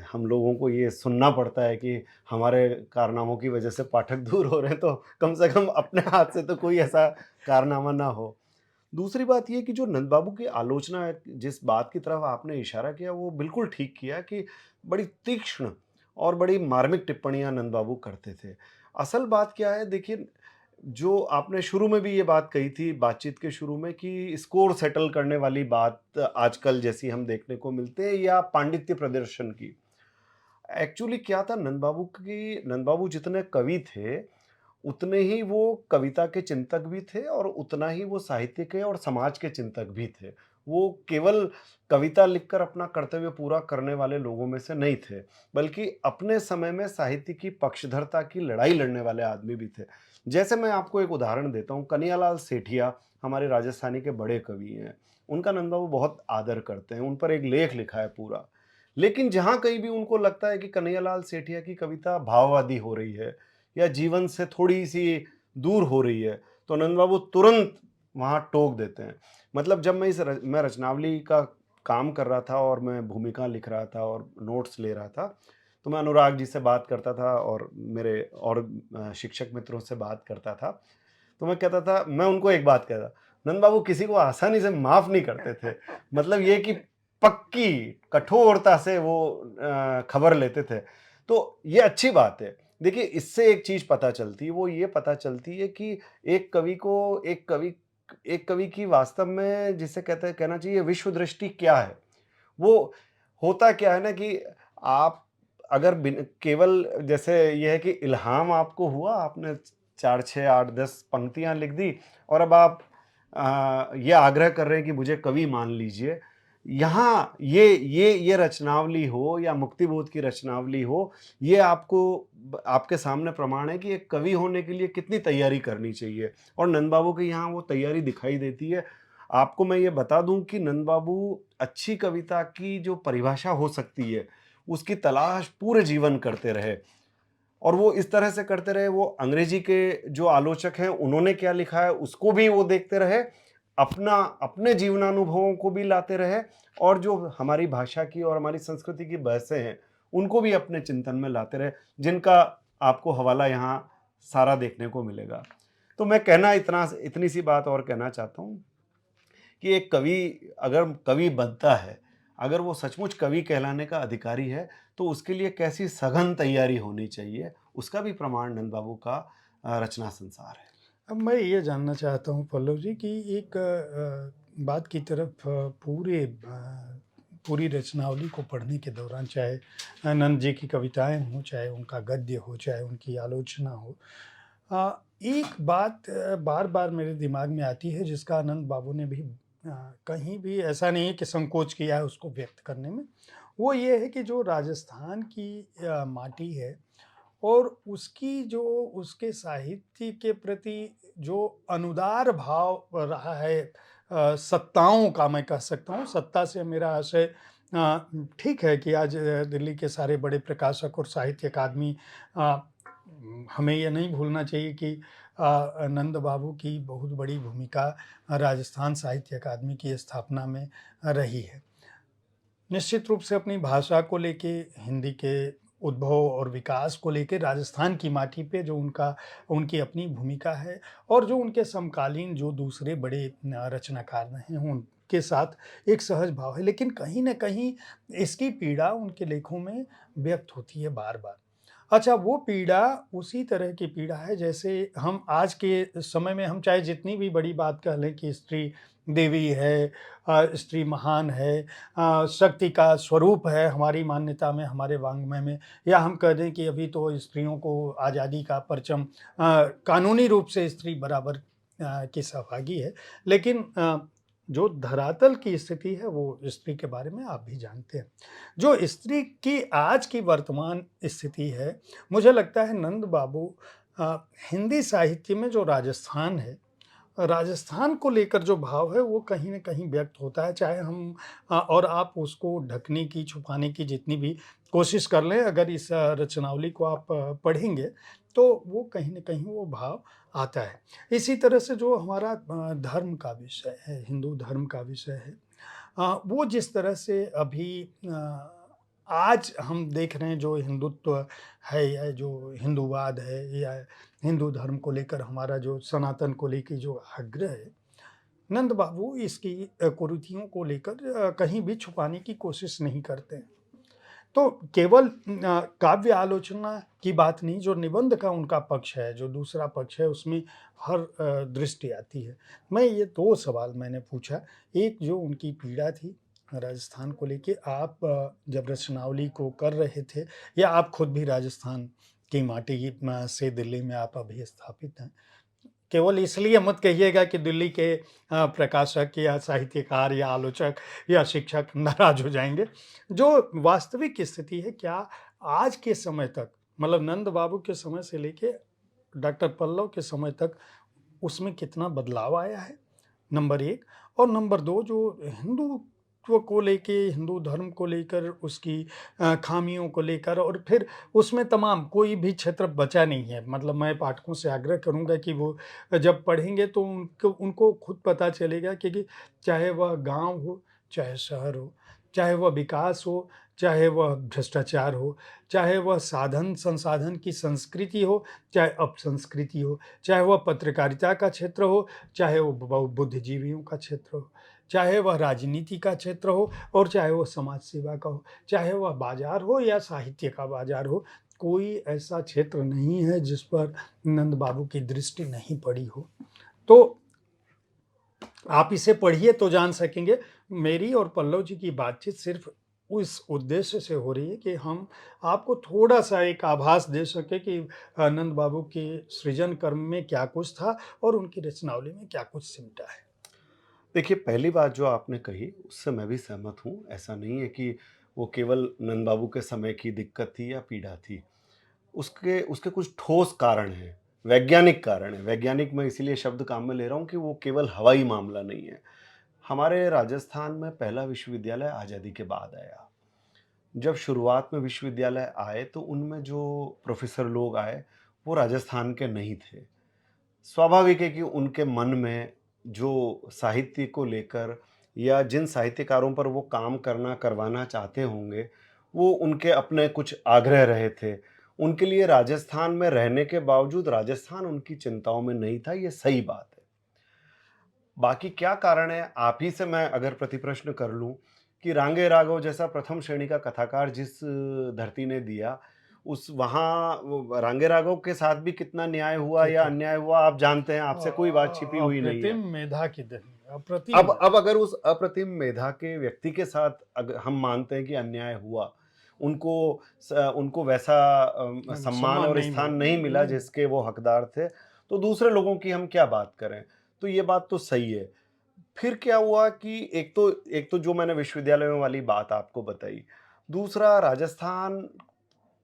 हम लोगों को ये सुनना पड़ता है कि हमारे कारनामों की वजह से पाठक दूर हो रहे हैं, तो कम से कम अपने हाथ से तो कोई ऐसा कारनामा ना हो। दूसरी बात ये कि जो नंद बाबू की आलोचना है, जिस बात की तरफ आपने इशारा किया, वो बिल्कुल ठीक किया कि बड़ी तीक्ष्ण और बड़ी मार्मिक टिप्पणियाँ नंद बाबू करते थे। असल बात क्या है देखिए, जो आपने शुरू में भी ये बात कही थी बातचीत के शुरू में कि स्कोर सेटल करने वाली बात आजकल जैसी हम देखने को मिलते हैं, या पांडित्य प्रदर्शन की। एक्चुअली क्या था, नंद बाबू जितने कवि थे, उतने ही वो कविता के चिंतक भी थे और उतना ही वो साहित्य के और समाज के चिंतक भी थे। वो केवल कविता लिखकर अपना कर्तव्य पूरा करने वाले लोगों में से नहीं थे, बल्कि अपने समय में साहित्य की पक्षधरता की लड़ाई लड़ने वाले आदमी भी थे। जैसे मैं आपको एक उदाहरण देता हूँ, कन्हैयालाल सेठिया हमारे राजस्थानी के बड़े कवि हैं। उनका नंद बाबू बहुत आदर करते हैं, उन पर एक लेख लिखा है पूरा। लेकिन जहाँ कहीं भी उनको लगता है कि कन्हैयालाल सेठिया की कविता भाववादी हो रही है या जीवन से थोड़ी-सी दूर हो रही है, तो नंद बाबू तुरंत वहाँ टोक देते हैं। मतलब जब मैं रचनावली का काम कर रहा था और मैं भूमिका लिख रहा था और नोट्स ले रहा था, तो मैं अनुराग जी से बात करता था और मेरे और शिक्षक मित्रों से बात करता था। तो मैं उनको एक बात कहता, "नंद बाबू किसी को आसानी से माफ़ नहीं करते थे।" मतलब ये कि पक्की कठोरता से वो खबर लेते थे। तो ये अच्छी बात है। देखिए, इससे एक चीज़ पता चलती है, वो ये पता चलती है कि एक कवि को एक कवि की वास्तव में जिसे कहना चाहिए विश्व दृष्टि क्या है? वो होता क्या है ना कि आप अगर केवल जैसे ये है कि इल्हाम आपको हुआ, आपने 4, 6, 8, 10 पंक्तियाँ लिख दी और अब आप ये आग्रह कर रहे हैं कि मुझे कवि मान लीजिए। यहाँ ये रचनावली हो या मुक्तिबोध की रचनावली हो, ये आपके सामने प्रमाण है कि एक कवि होने के लिए कितनी तैयारी करनी चाहिए, और नंद बाबू के यहाँ वो तैयारी दिखाई देती है। आपको मैं ये बता दूँ कि नंद बाबू अच्छी कविता की जो परिभाषा हो सकती है, उसकी तलाश पूरे जीवन करते रहे, और वो इस तरह से करते रहे, वो अंग्रेजी के जो आलोचक हैं, उन्होंने क्या लिखा है, उसको भी वो देखते रहे, अपने जीवनानुभवों को भी लाते रहे, और जो हमारी भाषा की और हमारी संस्कृति की बहसें हैं, उनको भी अपने चिंतन में लाते रहे, जिनका आपको हवाला यहाँ सारा देखने को मिलेगा। तो मैं इतनी सी बात और कहना चाहता हूँ कि एक कवि अगर कवि बनता है, अगर वो सचमुच कवि कहलाने का अधिकारी है, तो उसके लिए कैसी सघन तैयारी होनी चाहिए, उसका भी प्रमाण नंद बाबू का रचना संसार है। अब मैं ये जानना चाहता हूँ पल्लव जी कि एक बात की तरफ पूरी रचनावली को पढ़ने के दौरान चाहे नंद जी की कविताएँ हों, चाहे उनका गद्य हो, चाहे उनकी आलोचना हो, एक बात बार-बार मेरे दिमाग में आती है जिसका आनंद बाबू ने भी कहीं भी ऐसा नहीं है कि संकोच किया है उसको व्यक्त करने में। वो ये है कि जो राजस्थान की माटी है और उसकी जो उसके साहित्य के प्रति जो अनुदार भाव रहा है, सत्ताओं का मैं कह सकता हूँ, सत्ता से मेरा आशय ठीक है कि आज दिल्ली के सारे बड़े प्रकाशक और साहित्य अकादमी अ, हमें ये नहीं भूलना चाहिए कि नंद बाबू की बहुत बड़ी भूमिका राजस्थान साहित्य अकादमी की स्थापना में रही है। निश्चित रूप से अपनी भाषा को लेके, हिंदी के उद्भव और विकास को लेके राजस्थान की माटी पे जो उनकी अपनी भूमिका है और जो उनके समकालीन जो दूसरे बड़े रचनाकार रहे हैं, उनके साथ एक सहज भाव है। लेकिन कहीं न कहीं इसकी पीड़ा उनके लेखों में व्यक्त होती है बार-बार। अच्छा, वो पीड़ा उसी तरह की पीड़ा है जैसे हम आज के समय में हम चाहे जितनी भी बड़ी बात कह लें कि स्त्री देवी है, स्त्री महान है, शक्ति का स्वरूप है हमारी मान्यता में, हमारे वाङ्मय में, या हम कह दें कि अभी तो स्त्रियों को आज़ादी का परचम, कानूनी रूप से स्त्री बराबर की सहभागी है। लेकिन जो धरातल की स्थिति है वो स्त्री के बारे में आप भी जानते हैं। जो स्त्री की आज की वर्तमान स्थिति है, मुझे लगता है नंद बाबू अ, हिंदी साहित्य में जो राजस्थान है, राजस्थान को लेकर जो भाव है वो कहीं न कहीं व्यक्त होता है, चाहे हम और आप उसको ढकने की, छुपाने की जितनी भी कोशिश कर लें, अगर इस रचनावली को आप पढ़ेंगे, तो वो कहीं न कहीं वो भाव आता है। इसी तरह से जो हमारा धर्म का विषय है, हिंदू धर्म का विषय है, वो जिस तरह से अभी आज हम देख रहे हैं, जो हिंदुत्व है या जो हिंदूवाद है या हिंदू धर्म को लेकर हमारा जो सनातन को लेके जो आग्रह है, नंद बाबू इसकी कुरीतियों को लेकर कहीं भी छुपाने की कोशिश नहीं करते हैं। तो केवल काव्य आलोचना की बात नहीं, जो निबंध का उनका पक्ष है, जो दूसरा पक्ष है, उसमें हर दृष्टि आती है। मैं ये 2 सवाल मैंने पूछा, एक जो उनकी पीड़ा थी राजस्थान को लेके, आप जब रचनावली को कर रहे थे, या आप खुद भी राजस्थान की माटी से दिल्ली में आप अभी स्थापित हैं। केवल इसलिए मत कहिएगा कि दिल्ली के प्रकाशक या साहित्यकार या आलोचक या शिक्षक नाराज हो जाएँगे। जो वास्तविक स्थिति है, क्या आज के समय तक, मतलब नंद बाबू के समय से लेके डॉक्टर पल्लव के समय तक उसमें कितना बदलाव आया है? नंबर 1। और नंबर 2, जो हिंदुत्व को लेके, हिंदू धर्म को लेकर, उसकी खामियों को लेकर, और फिर उसमें तमाम कोई भी क्षेत्र बचा नहीं है। मतलब मैं पाठकों से आग्रह करूँगा कि वो जब पढ़ेंगे तो उनको उनको खुद पता चलेगा कि चाहे वह गाँव हो, चाहे शहर हो, चाहे वह विकास हो, चाहे वह भ्रष्टाचार हो, चाहे वह साधन-संसाधन की संस्कृति हो, चाहे अपसंस्कृति हो, चाहे वह पत्रकारिता का क्षेत्र हो, चाहे वो बुद्धिजीवियों का क्षेत्र हो, चाहे वह राजनीति का क्षेत्र हो, और चाहे वो समाज सेवा का हो, चाहे वह बाजार हो या साहित्य का बाजार हो, कोई ऐसा क्षेत्र नहीं है जिस पर नंद बाबू की दृष्टि नहीं पड़ी हो। तो आप इसे पढ़िए तो जान सकेंगे। मेरी और पल्लव जी की बातचीत सिर्फ़ उस उद्देश्य से हो रही है कि हम आपको थोड़ा-सा एक आभास दे सकें कि नंद बाबू के सृजन कर्म में क्या कुछ था और उनकी रचनावली में क्या कुछ सिमटा है। देखिए, पहली बात जो आपने कही, उससे मैं भी सहमत हूँ। ऐसा नहीं है कि वो केवल नंद बाबू के समय की दिक्कत थी या पीड़ा थी। उसके उसके कुछ ठोस कारण हैं, वैज्ञानिक कारण हैं। वैज्ञानिक मैं इसीलिए शब्द काम में ले रहा हूँ कि वो केवल हवाई मामला नहीं है। हमारे राजस्थान में पहला विश्वविद्यालय आज़ादी के बाद आया। जब शुरुआत में विश्वविद्यालय आए, तो उनमें जो प्रोफ़ेसर लोग आए, वो राजस्थान के नहीं थे। स्वाभाविक है कि उनके मन में जो साहित्य को लेकर या जिन साहित्यकारों पर वो काम करना करवाना चाहते होंगे, वो उनके अपने कुछ आग्रह रहे थे। उनके लिए राजस्थान में रहने के बावजूद राजस्थान उनकी चिंताओं में नहीं था, ये सही बात है। बाकी क्या कारण है, आप ही से मैं अगर प्रतिप्रश्न कर लूँ कि रांगे राघव जैसा प्रथम श्रेणी का कथाकार जिस धरती ने दिया, उस वहाँ वो रांगे राघव के साथ भी कितना न्याय हुआ या ठीक है। अन्याय हुआ आप जानते हैं, आपसे कोई बात छिपी हुई नहीं है। अप्रतिम मेधा की देन, अप्रतिम अब मेधा। अगर उस अप्रतिम मेधा के व्यक्ति के साथ हम मानते हैं कि अन्याय हुआ, उनको वैसा सम्मान सम्मान और नहीं मिला, स्थान नहीं मिला नहीं मिला। जिसके वो हकदार थे, तो दूसरे लोगों की हम क्या बात करें? तो ये बात तो सही है। फिर क्या हुआ कि एक तो जो मैंने विश्वविद्यालयों वाली बात आपको बताई। दूसरा, राजस्थान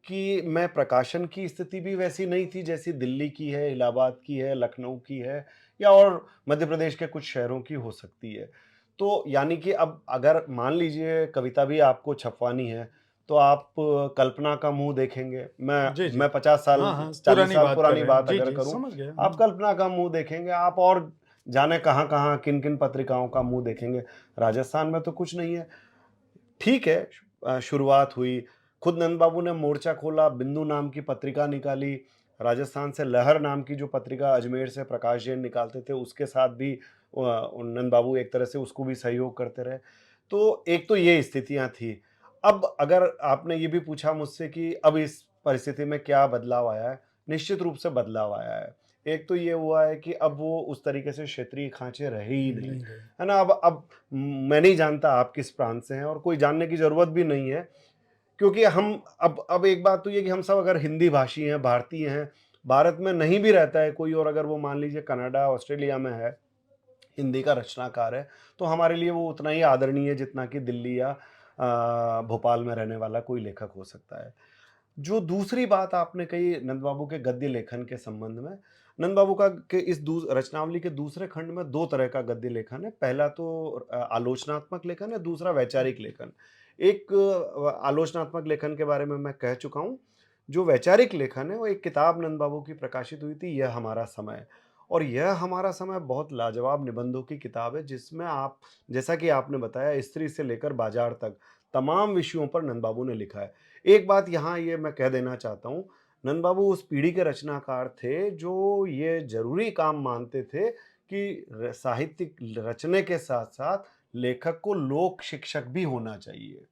की में प्रकाशन की स्थिति भी वैसी नहीं थी जैसी दिल्ली की है, इलाहाबाद की है, लखनऊ की है या और मध्य प्रदेश के कुछ शहरों की हो सकती है। तो यानी कि अब अगर मान लीजिए कविता भी आपको छपवानी है, तो आप कल्पना का मुँह देखेंगे। जी, जी। मैं 50 साल हाँ, हाँ, 40 पुरानी साल बात कर पुरानी रहे हैं। बात जी, अगर जी, करूँ, समझ गया। आप कल्पना का मुँह देखेंगे, आप और जाने कहाँ-कहाँ, किन-किन पत्रिकाओं का मुँह देखेंगे। राजस्थान में तो कुछ नहीं है। ठीक है, शुरुआत हुई, खुद नंद बाबू ने मोर्चा खोला, बिंदु नाम की पत्रिका निकाली, राजस्थान से लहर नाम की जो पत्रिका अजमेर से प्रकाश जैन निकालते थे, उसके साथ भी नंद बाबू एक तरह से उसको भी सहयोग करते रहे। तो एक तो ये स्थितियाँ थी। अब अगर आपने ये भी पूछा मुझसे कि अब इस परिस्थिति में क्या बदलाव आया है? निश्चित रूप से बदलाव आया है। एक तो ये हुआ है कि अब वो उस तरीके से क्षेत्रीय खाँचे रहे ही नहीं, नहीं रहे। है ना? अब मैं नहीं जानता आप किस प्रांत से हैं और कोई जानने की ज़रूरत भी नहीं है, क्योंकि हम अब एक बात तो ये कि हम सब अगर हिंदी भाषी हैं, भारतीय हैं, भारत में नहीं भी रहता है कोई और अगर वो मान लीजिए कनाडा, ऑस्ट्रेलिया में है, हिंदी का रचनाकार है, तो हमारे लिए वो उतना ही आदरणीय है जितना कि दिल्ली या भोपाल में रहने वाला कोई लेखक हो सकता है। जो दूसरी बात आपने कही नंद बाबू के गद्य लेखन के संबंध में, नंद बाबू का के इस रचनावली के दूसरे खंड में 2 तरह का गद्य लेखन है। पहला तो आलोचनात्मक लेखन है, दूसरा वैचारिक लेखन। एक आलोचनात्मक लेखन के बारे में मैं कह चुका हूँ, जो वैचारिक लेखन है, वो एक किताब नंद बाबू की प्रकाशित हुई थी, यह हमारा समय। और यह हमारा समय बहुत लाजवाब निबंधों की किताब है, जिसमें आप, जैसा कि आपने बताया, स्त्री से लेकर बाजार तक तमाम विषयों पर नंद बाबू ने लिखा है। एक बात यहाँ ये मैं कह देना चाहता हूँ, नंद बाबू उस पीढ़ी के रचनाकार थे जो ये ज़रूरी काम मानते थे कि साहित्यिक रचने के साथ-साथ लेखक को लोक शिक्षक भी होना चाहिए।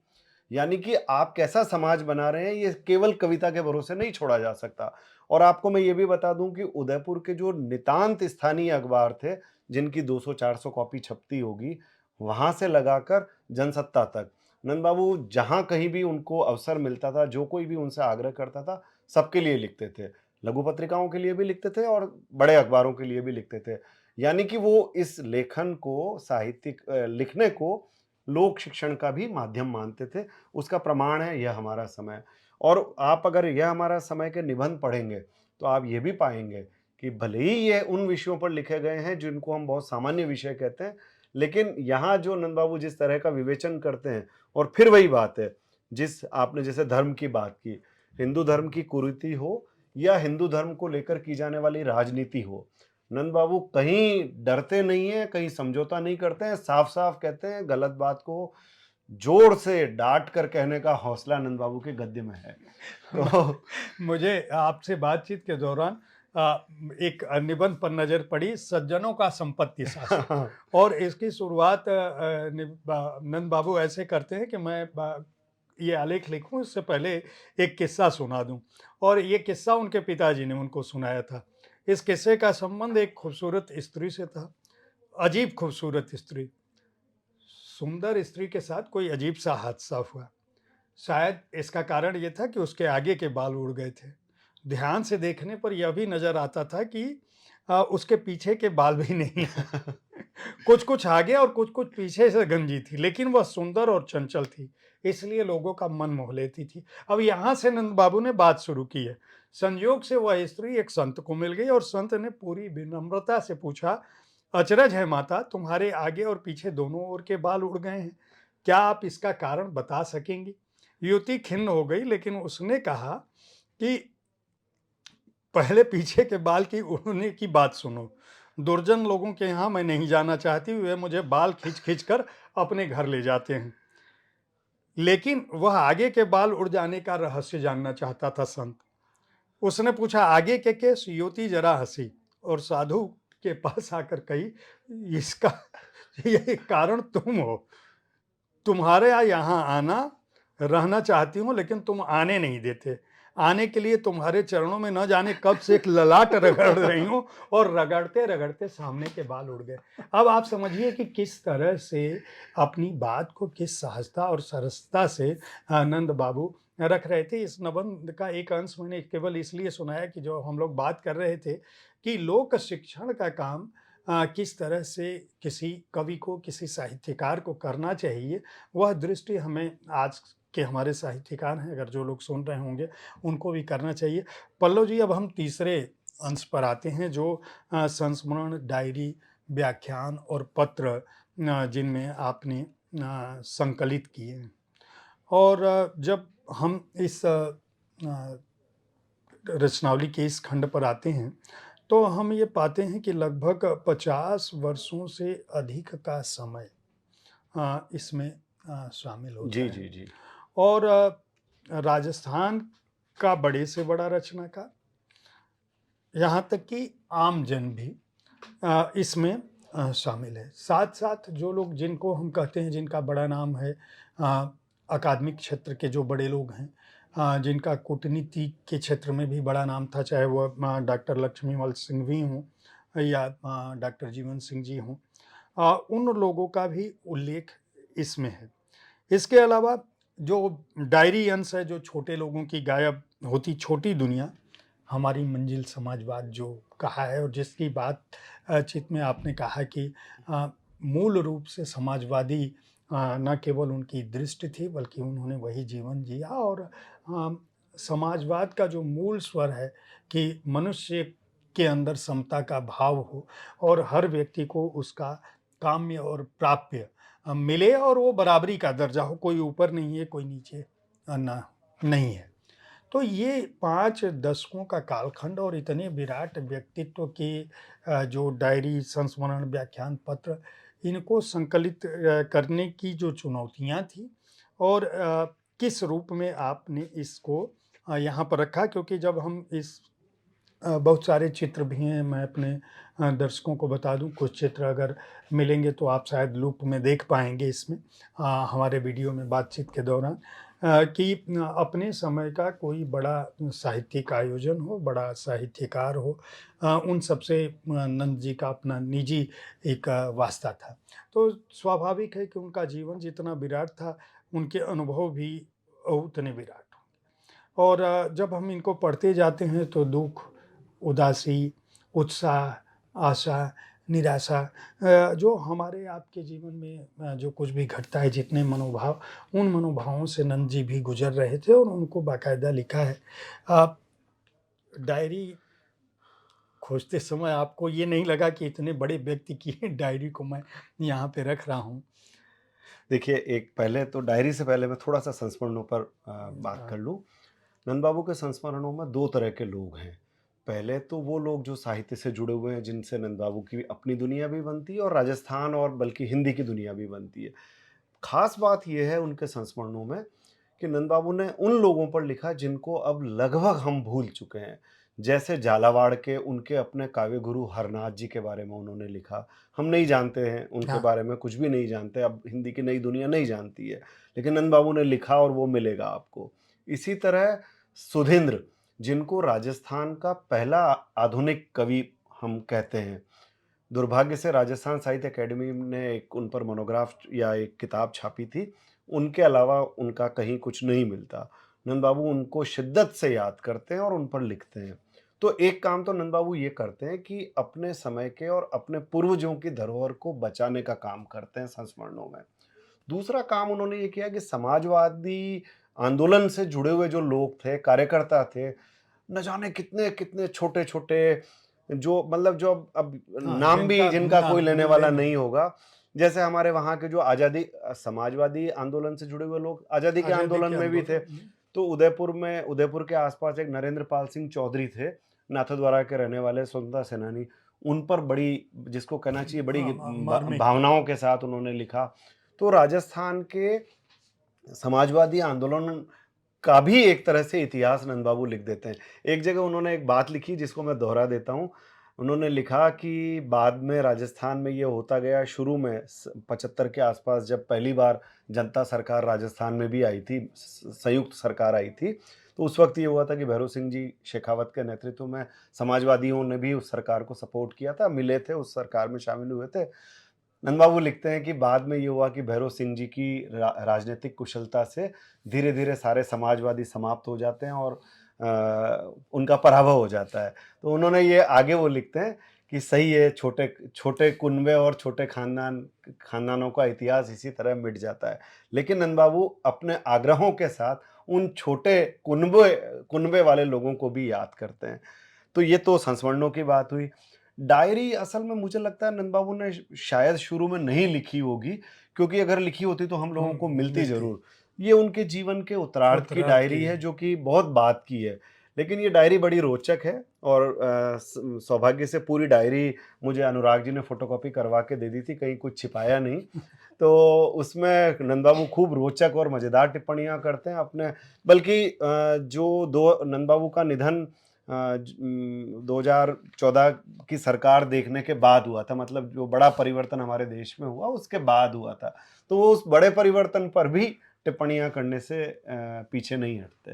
यानी कि आप कैसा समाज बना रहे हैं, ये केवल कविता के भरोसे नहीं छोड़ा जा सकता। और आपको मैं ये भी बता दूं कि उदयपुर के जो नितांत स्थानीय अखबार थे, जिनकी 200-400 कॉपी छपती होगी, वहां से लगाकर जनसत्ता तक, नंद बाबू जहां कहीं भी उनको अवसर मिलता था, जो कोई भी उनसे आग्रह करता था, सबके लिए लिखते थे। लघु पत्रिकाओं के लिए भी लिखते थे और बड़े अखबारों के लिए भी लिखते थे। यानी कि वो इस लेखन को, साहित्यिक लिखने को लोक शिक्षण का भी माध्यम मानते थे। उसका प्रमाण है यह हमारा समय। और आप अगर यह हमारा समय के निबंध पढ़ेंगे, तो आप ये भी पाएँगे कि भले ही ये उन विषयों पर लिखे गए हैं जिनको हम बहुत सामान्य विषय कहते हैं, लेकिन यहाँ जो नंद बाबू जिस तरह का विवेचन करते हैं, और फिर वही बात है, जिस आपने जैसे धर्म की बात की, हिंदू धर्म की कुरीति हो या हिंदू धर्म को लेकर की जाने वाली राजनीति हो, नंद बाबू कहीं डरते नहीं हैं, कहीं समझौता नहीं करते हैं, साफ-साफ कहते हैं, गलत बात को जोर से डाँट कर कहने का हौसला नंद बाबू के गद्य में है। तो मुझे आपसे बातचीत के दौरान एक निबंध पर नज़र पड़ी, सज्जनों का संपत्ति शास्त्र। और इसकी शुरुआत नंद बाबू ऐसे करते हैं कि मैं ये आलेख लिखूं इससे पहले एक किस्सा सुना दूं। और ये किस्सा उनके पिताजी ने उनको सुनाया था। इस किस्से का संबंध एक खूबसूरत स्त्री से था, अजीब खूबसूरत स्त्री। सुंदर स्त्री के साथ कोई अजीब सा हादसा हुआ। शायद इसका कारण ये था कि उसके आगे के बाल उड़ गए थे। ध्यान से देखने पर यह भी नज़र आता था कि उसके पीछे के बाल भी नहीं हैं। कुछ-कुछ आगे और कुछ-कुछ पीछे से गंजी थी, लेकिन वह सुंदर और चंचल थी, इसलिए लोगों का मन मोह लेती थी। अब यहाँ से नंद बाबू ने बात शुरू की है। संयोग से वह स्त्री एक संत को मिल गई और संत ने पूरी विनम्रता से पूछा, "अचरज है माता, तुम्हारे आगे और पीछे दोनों ओर के बाल उड़ गए हैं। क्या आप इसका कारण बता सकेंगी?" युवती खिन्न हो गई, लेकिन उसने कहा कि पहले पीछे के बाल की उड़ने की बात सुनो। दुर्जन लोगों के यहाँ मैं नहीं जाना चाहती, वे मुझे बाल खींच-खींच कर अपने घर ले जाते हैं। लेकिन वह आगे के बाल उड़ जाने का रहस्य जानना चाहता था संत। उसने पूछा, आगे के केस? युवती जरा हंसी और साधु के पास आकर कही, इसका ये कारण तुम हो। तुम्हारे यहाँ आना रहना चाहती हूँ, लेकिन तुम आने नहीं देते। आने के लिए तुम्हारे चरणों में न जाने कब से एक ललाट रगड़ रही हूँ और रगड़ते-रगड़ते सामने के बाल उड़ गए। अब आप समझिए कि किस तरह से अपनी बात को किस सहजता और सरसता से नंद बाबू रख रहे थे। इस निबंध का एक अंश मैंने केवल इसलिए सुनाया कि जो हम लोग बात कर रहे थे कि लोक शिक्षण का काम किस तरह से किसी कवि को, किसी साहित्यकार को करना चाहिए, वह दृष्टि हमें आज के हमारे साहित्यकार हैं, अगर जो लोग सुन रहे होंगे, उनको भी करना चाहिए। पल्लव जी, अब हम तीसरे अंश पर आते हैं, जो संस्मरण, डायरी, व्याख्यान और पत्र जिनमें आपने संकलित किए हैं। और जब हम इस रचनावली के इस खंड पर आते हैं, तो हम ये पाते हैं कि लगभग 50 वर्षों से अधिक का समय इसमें शामिल जी, होता है। जी, जी। और राजस्थान का बड़े से बड़ा रचनाकार, यहाँ तक कि आम जन भी इसमें शामिल है। साथ-साथ जो लोग, जिनको हम कहते हैं, जिनका बड़ा नाम है, अकादमिक क्षेत्र के जो बड़े लोग हैं, जिनका कूटनीति के क्षेत्र में भी बड़ा नाम था, चाहे वो डॉक्टर लक्ष्मीमल सिंह भी हों या डॉक्टर जीवन सिंह जी हों, उन लोगों का भी उल्लेख इसमें है। इसके अलावा जो डायरी अंश है, जो छोटे लोगों की गायब होती छोटी दुनिया, हमारी मंजिल समाजवाद जो कहा है, और जिसकी बात चित में आपने कहा कि मूल रूप से समाजवादी न केवल उनकी दृष्टि थी, बल्कि उन्होंने वही जीवन जिया। और समाजवाद का जो मूल स्वर है कि मनुष्य के अंदर समता का भाव हो और हर व्यक्ति को उसका काम्य और प्राप्य मिले, और वो बराबरी का दर्जा हो, कोई ऊपर नहीं है, कोई नीचे नहीं है। तो ये 5 दशकों का कालखंड और इतने विराट व्यक्तित्व के जो डायरी, संस्मरण, व्याख्यान पत्र, इनको संकलित करने की जो चुनौतियाँ थी और किस रूप में आपने इसको यहाँ पर रखा, क्योंकि जब हम इस बहुत सारे चित्र भी हैं, मैं अपने दर्शकों को बता दूं, कुछ चित्र अगर मिलेंगे तो आप शायद लूप में देख पाएंगे इसमें, हमारे वीडियो में बातचीत के दौरान, कि अपने समय का कोई बड़ा साहित्यिक आयोजन हो, बड़ा साहित्यकार हो, उन सबसे नंद जी का अपना निजी एक वास्ता था। तो स्वाभाविक है कि उनका जीवन जितना विराट था, उनके अनुभव भी उतने विराट। और जब हम इनको पढ़ते जाते हैं तो दुःख, उदासी, उत्साह, आशा, निराशा, जो हमारे आपके जीवन में जो कुछ भी घटता है, जितने मनोभाव, उन मनोभावों से नंद जी भी गुजर रहे थे और उनको बाकायदा लिखा है। आप डायरी खोजते समय आपको ये नहीं लगा कि इतने बड़े व्यक्ति की डायरी को मैं यहाँ पे रख रहा हूँ? देखिए, एक पहले तो डायरी से पहले मैं थोड़ा-सा संस्मरणों पर बात कर लूँ। नंद बाबू के संस्मरणों में 2 तरह के लोग हैं। पहले तो वो लोग जो साहित्य से जुड़े हुए हैं, जिनसे नंद बाबू की अपनी दुनिया भी बनती है और राजस्थान और बल्कि हिंदी की दुनिया भी बनती है। ख़ास बात ये है उनके संस्मरणों में कि नंद बाबू ने उन लोगों पर लिखा जिनको अब लगभग हम भूल चुके हैं। जैसे झालावाड़ के उनके अपने काव्य गुरु हरनाथ जी के बारे में उन्होंने लिखा। हम नहीं जानते हैं उनके हाँ, बारे में, कुछ भी नहीं जानते, अब हिंदी की नई दुनिया नहीं जानती है। लेकिन नंद बाबू ने लिखा और वो मिलेगा आपको। इसी तरह सुधींद्र, जिनको राजस्थान का पहला आधुनिक कवि हम कहते हैं। दुर्भाग्य से राजस्थान साहित्य अकेडमी ने एक उन पर मोनोग्राफ या एक किताब छापी थी। उनके अलावा उनका कहीं कुछ नहीं मिलता। नंद बाबू उनको शिद्दत से याद करते हैं और उन पर लिखते हैं। तो एक काम तो नंद बाबू ये करते हैं कि अपने समय के और अपने पूर्वजों की धरोहर को बचाने का काम करते हैं संस्मरणों में। दूसरा काम उन्होंने ये किया कि समाजवादी आंदोलन से जुड़े हुए जो लोग थे, कार्यकर्ता थे, न जाने कितने-कितने छोटे-छोटे, जो मतलब जो अब हाँ, नाम भी जिनका जिनका कोई लेने वाला लेना नहीं होगा। जैसे हमारे वहाँ के जो आज़ादी समाजवादी आंदोलन से जुड़े हुए लोग आज़ादी के आज़ादी आंदोलन के में भी थे। आंदोलन में। तो उदयपुर के आस-पास एक नरेंद्र पाल सिंह चौधरी थे, नाथद्वारा के रहने वाले स्वतंत्रता सेनानी। उन पर बड़ी, जिसको कहना चाहिए, बड़ी हाँ, मार्मिक। भावनाओं के साथ उन्होंने लिखा। तो राजस्थान के समाजवादी आंदोलन का भी एक तरह से इतिहास नंद बाबू लिख देते हैं। एक जगह उन्होंने एक बात लिखी जिसको मैं दोहरा देता हूँ। उन्होंने लिखा कि बाद में राजस्थान में ये होता गया, शुरू में 75 के आसपास जब पहली बार जनता सरकार राजस्थान में भी आई थी, संयुक्त सरकार आई थी, तो उस वक़्त ये हुआ था कि भैरों सिंह जी शेखावत के नेतृत्व में समाजवादियों ने भी उस सरकार को सपोर्ट किया था, मिले थे, उस सरकार में शामिल हुए थे। नंद बाबू लिखते हैं कि बाद में ये हुआ कि भैरव सिंह जी की राजनीतिक कुशलता से धीरे-धीरे सारे समाजवादी समाप्त हो जाते हैं और उनका पराभव हो जाता है। तो उन्होंने ये आगे वो लिखते हैं कि सही है, छोटे छोटे कुनबे और छोटे खानदानों का इतिहास इसी तरह मिट जाता है। लेकिन नंद बाबू अपने आग्रहों के साथ उन छोटे कुनबे वाले लोगों को भी याद करते हैं। तो ये तो संस्मरणों की बात हुई। डायरी असल में मुझे लगता है नंद बाबू ने शायद शुरू में नहीं लिखी होगी, क्योंकि अगर लिखी होती तो हम लोगों को मिलती मिलती। ज़रूर। ये उनके जीवन के उत्तरार्ध की उत्तरार्ध डायरी की है है। जो कि बहुत बात की है। लेकिन ये डायरी बड़ी रोचक है और सौभाग्य से पूरी डायरी मुझे अनुराग जी ने फ़ोटोकॉपी करवा के दे दी थी, कहीं कुछ छिपाया नहीं। तो उसमें नंद बाबू खूब रोचक और मज़ेदार टिप्पणियाँ करते हैं अपने, बल्कि जो दो नंद बाबू का निधन 2014 की सरकार देखने के बाद हुआ था, मतलब जो बड़ा परिवर्तन हमारे देश में हुआ उसके बाद हुआ था। तो वो उस बड़े परिवर्तन पर भी टिप्पणियाँ करने से पीछे नहीं हटते।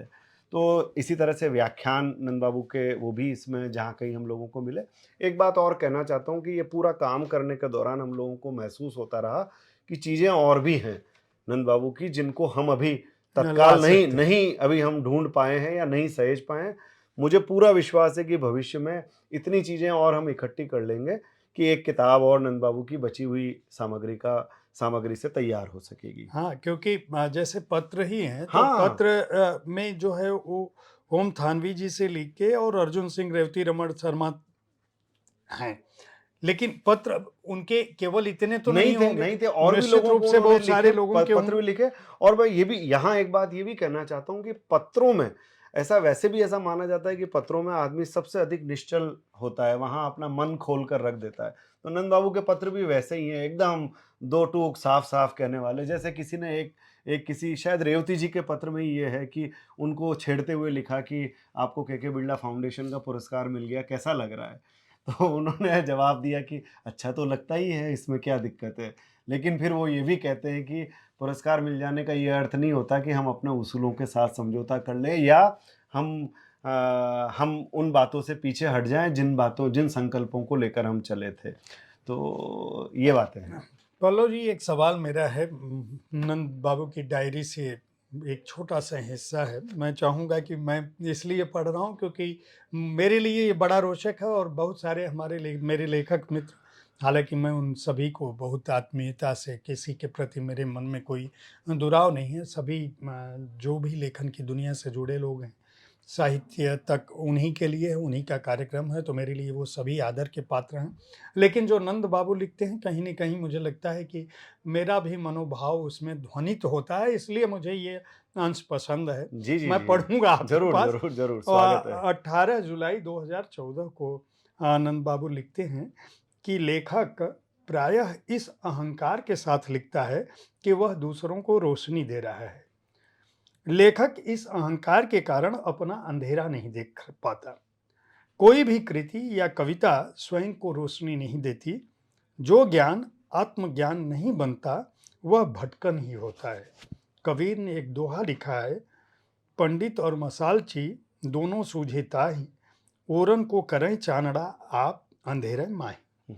तो इसी तरह से व्याख्यान नंद बाबू के वो भी इसमें जहाँ कहीं हम लोगों को मिले। एक बात और कहना चाहता हूँ कि ये पूरा काम करने के दौरान हम लोगों को महसूस होता रहा कि चीज़ें और भी हैं नंद बाबू की, जिनको हम अभी ला तत्काल नहीं सकते हैं। नहीं अभी हम ढूँढ पाए हैं या नहीं सहेज पाए हैं। मुझे पूरा विश्वास है कि भविष्य में इतनी चीज़ें और हम इकट्ठी कर लेंगे कि एक किताब और नंद बाबू की बची हुई सामग्री से तैयार हो सकेगी। हाँ, क्योंकि जैसे पत्र ही हैं, तो हाँ, पत्र में जो है वो ओम थानवी जी से लिख के और अर्जुन सिंह रेवती रमण शर्मा हैं। लेकिन पत्र उनके केवल इतने तो नहीं होंगे, नहीं थे, और भी निश्चित लोगों रूप को से उन्होंने बहुत लिखे सारे लोगों के पत्र भी लिखे। और मैं ये भी यहाँ एक बात ये भी कहना चाहता हूँ कि पत्रों में ऐसा वैसे भी ऐसा माना जाता है कि पत्रों में आदमी सबसे अधिक निश्चल होता है, वहाँ अपना मन खोल कर रख देता है। तो नंद बाबू के पत्र भी वैसे ही हैं, एकदम दो टूक साफ-साफ कहने वाले। जैसे किसी ने एक एक किसी शायद रेवती जी के पत्र में ही ये है कि उनको छेड़ते हुए लिखा कि आपको के बिरला फाउंडेशन का पुरस्कार मिल गया, कैसा लग रहा है? तो उन्होंने जवाब दिया कि अच्छा तो लगता ही है, इसमें क्या दिक्कत है? लेकिन फिर वो ये भी कहते हैं कि पुरस्कार मिल जाने का ये अर्थ नहीं होता कि हम अपने उसूलों के साथ समझौता कर लें या हम हम उन बातों से पीछे हट जाएँ जिन संकल्पों को लेकर हम चले थे। तो ये बातें हैं। पल्लव जी, एक सवाल मेरा है, नंद बाबू की डायरी से एक छोटा-सा हिस्सा है। मैं चाहूँगा कि मैं इसलिए पढ़ रहा हूँ क्योंकि मेरे लिए ये बड़ा रोचक है और बहुत सारे मेरे लेखक मित्र, हालाँकि मैं उन सभी को बहुत आत्मीयता से, किसी के प्रति मेरे मन में कोई दुराव नहीं है। सभी जो भी लेखन की दुनिया से जुड़े लोग हैं, साहित्य तक उन्हीं के लिए है, उन्हीं का कार्यक्रम है, तो मेरे लिए वो सभी आदर के पात्र हैं। लेकिन जो नंद बाबू लिखते हैं, कहीं न कहीं मुझे लगता है कि मेरा भी मनोभाव उसमें ध्वनित होता है, इसलिए मुझे ये अंश पसंद है। जी, जी, मैं जी। पढ़ूँगा आपके ज़रूर, पास। ज़रूर, ज़रूर, स्वागत है। 18 जुलाई 2014 को नंद बाबू लिखते हैं कि लेखक प्रायः इस अहंकार के साथ लिखता है कि वह दूसरों को रोशनी दे रहा है। लेखक इस अहंकार के कारण अपना अंधेरा नहीं देख पाता। कोई भी कृति या कविता स्वयं को रोशनी नहीं देती। जो ज्ञान आत्मज्ञान नहीं बनता, वह भटकन ही होता है। कबीर ने एक दोहा लिखा है, पंडित और मसालची दोनों सूझे ताहि, ओरन को करें चानड़ा आप अंधेरे माहि।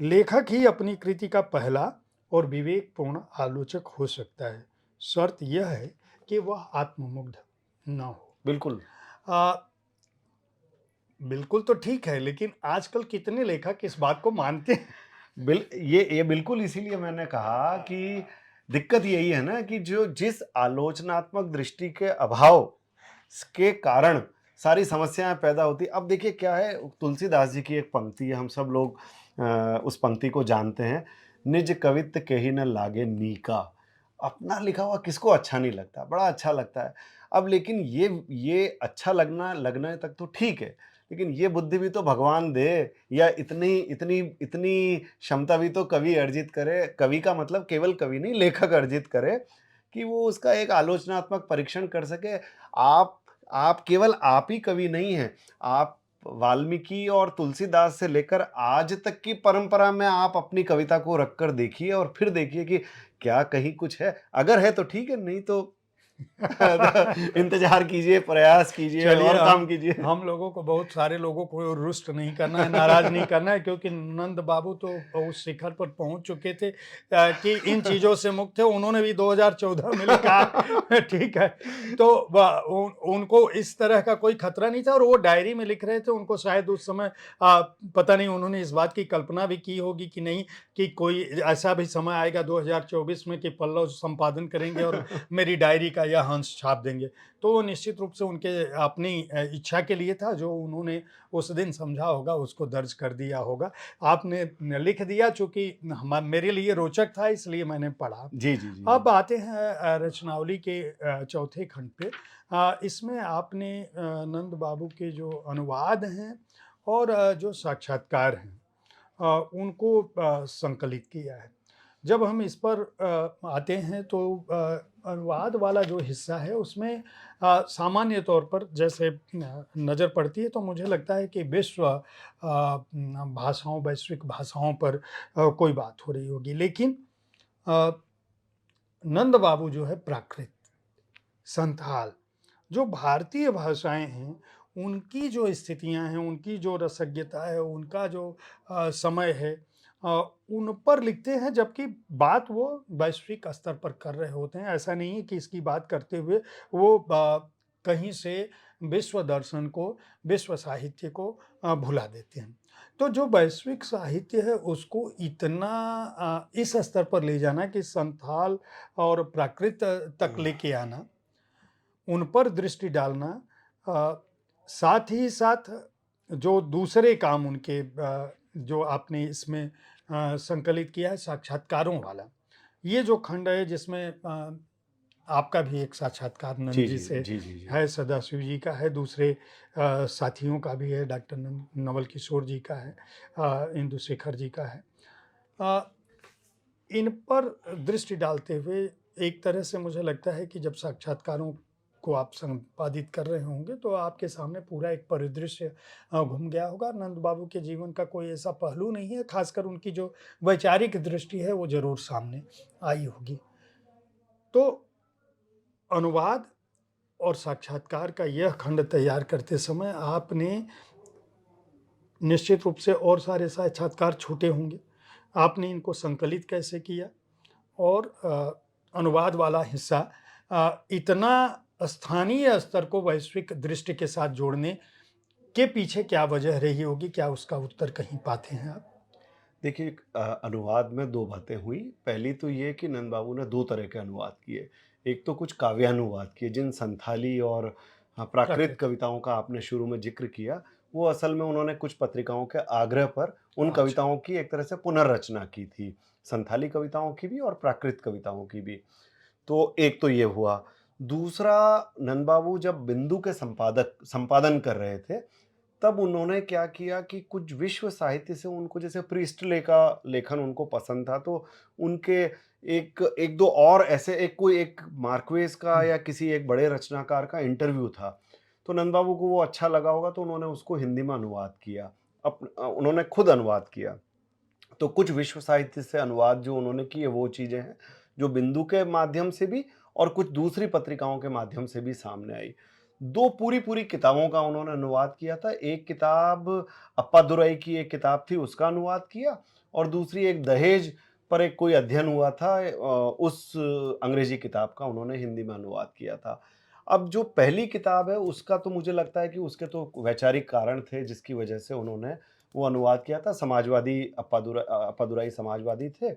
लेखक ही अपनी कृति का पहला और विवेकपूर्ण आलोचक हो सकता है। शर्त यह है कि वह आत्ममुग्ध न हो। बिल्कुल। आ, बिल्कुल तो ठीक है, लेकिन आजकल कितने लेखक इस बात को मानते हैं? ये बिल्कुल इसीलिए मैंने कहा कि दिक्कत यही है ना कि जो जिस आलोचनात्मक दृष्टि के अभाव के कारण सारी समस्याएं पैदा होती। अब देखिए क्या है, तुलसीदास जी की एक पंक्ति है, हम सब लोग उस पंक्ति को जानते हैं, निज कवित्त केहि न लागे नीका। अपना लिखा हुआ किसको अच्छा नहीं लगता, बड़ा अच्छा लगता है। अब लेकिन ये अच्छा लगने तक तो ठीक है, लेकिन ये बुद्धि भी तो भगवान दे, या इतनी इतनी इतनी क्षमता भी तो कवि अर्जित करे। कवि का मतलब केवल कवि नहीं, लेखक अर्जित करे कि वो उसका एक आलोचनात्मक परीक्षण कर सके। आप केवल आप ही कवि नहीं हैं, आप वाल्मीकि और तुलसीदास से लेकर आज तक की परंपरा में आप अपनी कविता को रखकर देखिए और फिर देखिए कि क्या कहीं कुछ है। अगर है तो ठीक है, नहीं तो इंतजार कीजिए, प्रयास कीजिए चलिए, और काम कीजिए। हम लोगों को, बहुत सारे लोगों को रुष्ट नहीं करना है, नाराज नहीं करना है, क्योंकि नंद बाबू तो उस शिखर पर पहुंच चुके थे कि इन चीजों से मुक्त थे। उन्होंने भी 2014 में लिखा है, ठीक है। तो उनको इस तरह का कोई खतरा नहीं था और वो डायरी में लिख रहे थे। उनको शायद उस समय पता नहीं उन्होंने इस बात की कल्पना भी की होगी कि नहीं, कि कोई ऐसा भी समय आएगा 2024 में कि पल्लव संपादन करेंगे और मेरी डायरी का यह अंश छाप देंगे। तो वो निश्चित रूप से उनके अपनी इच्छा के लिए था, जो उन्होंने उस दिन समझा होगा उसको दर्ज कर दिया होगा। आपने लिख दिया, चूँकि मेरे लिए रोचक था इसलिए मैंने पढ़ा। जी, जी, जी, जी। अब आते हैं रचनावली के चौथे खंड पे। इसमें आपने नंद बाबू के जो अनुवाद हैं और जो साक्षात्कार हैं, उनको संकलित किया है। जब हम इस पर आते हैं तो अनुवाद वाला जो हिस्सा है उसमें सामान्य तौर पर जैसे नज़र पड़ती है, तो मुझे लगता है कि वैश्विक भाषाओं पर कोई बात हो रही होगी। लेकिन अ, नंद बाबू जो है प्राकृत, संथाल, जो भारतीय भाषाएं हैं, उनकी जो स्थितियां हैं, उनकी जो रसज्ञता है, उनका जो समय है, अ, उन पर लिखते हैं, जबकि बात वो वैश्विक स्तर पर कर रहे होते हैं। ऐसा नहीं है कि इसकी बात करते हुए वो कहीं से विश्व दर्शन को, विश्व साहित्य को भुला देते हैं। तो जो वैश्विक साहित्य है उसको इतना इस स्तर पर ले जाना कि संथाल और प्राकृत तक लेके आना, उन पर दृष्टि डालना, साथ ही साथ जो दूसरे काम उनके जो आपने इसमें संकलित किया है साक्षात्कारों वाला, ये जो खंड है जिसमें आपका भी एक साक्षात्कार नंद जी, जी जी। से जी, जी, जी। है, सदाशिव जी का है, दूसरे साथियों का भी है, डॉक्टर नवल किशोर जी का है, इंदु शेखर जी का है। अ, इन पर दृष्टि डालते हुए एक तरह से मुझे लगता है कि जब साक्षात्कारों को आप संपादित कर रहे होंगे तो आपके सामने पूरा एक परिदृश्य घूम गया होगा। नंद बाबू के जीवन का कोई ऐसा पहलू नहीं है, खासकर उनकी जो वैचारिक दृष्टि है वो ज़रूर सामने आई होगी। तो अनुवाद और साक्षात्कार का यह खंड तैयार करते समय आपने निश्चित रूप से और सारे साक्षात्कार छूटे होंगे। आपने इनको संकलित कैसे किया? और अनुवाद वाला हिस्सा इतना स्थानीय स्तर को वैश्विक दृष्टि के साथ जोड़ने के पीछे क्या वजह रही होगी? क्या उसका उत्तर कहीं पाते हैं आप? देखिए अनुवाद में 2 बातें हुई। पहली तो ये कि नंद बाबू ने 2 तरह के अनुवाद किए। एक तो कुछ काव्यानुवाद किए जिन संथाली और प्राकृत प्राकृत। कविताओं का आपने शुरू में ज़िक्र किया, वो असल में उन्होंने कुछ पत्रिकाओं के आग्रह पर उन अच्छा। कविताओं की एक तरह से पुनर्रचना की थी। संथाली कविताओं की भी और प्राकृत कविताओं की भी। तो एक तो ये हुआ। दूसरा, नंद बाबू जब बिंदु के संपादन कर रहे थे, तब उन्होंने क्या किया कि कुछ विश्व साहित्य से उनको जैसे प्रीस्टले का लेखन उनको पसंद था, तो उनके एक एक दो और ऐसे एक मार्क्वेस का हुँ। या किसी एक बड़े रचनाकार का इंटरव्यू था। तो नंद बाबू को वो अच्छा लगा होगा तो उन्होंने उसको हिंदी में अनुवाद किया। उन्होंने खुद अनुवाद किया। तो कुछ विश्व साहित्य से अनुवाद जो उन्होंने किए वो चीज़ें हैं, जो बिंदु के माध्यम से भी और कुछ दूसरी पत्रिकाओं के माध्यम से भी सामने आई। 2 पूरी-पूरी किताबों का उन्होंने अनुवाद किया था। एक किताब अप्पादुरई की एक किताब थी उसका अनुवाद किया और दूसरी एक दहेज पर एक कोई अध्ययन हुआ था उस अंग्रेजी किताब का उन्होंने हिंदी में अनुवाद किया था। अब जो पहली किताब है उसका तो मुझे लगता है कि उसके तो वैचारिक कारण थे जिसकी वजह से उन्होंने वो अनुवाद किया था। समाजवादी अप्पादुराई समाजवादी थे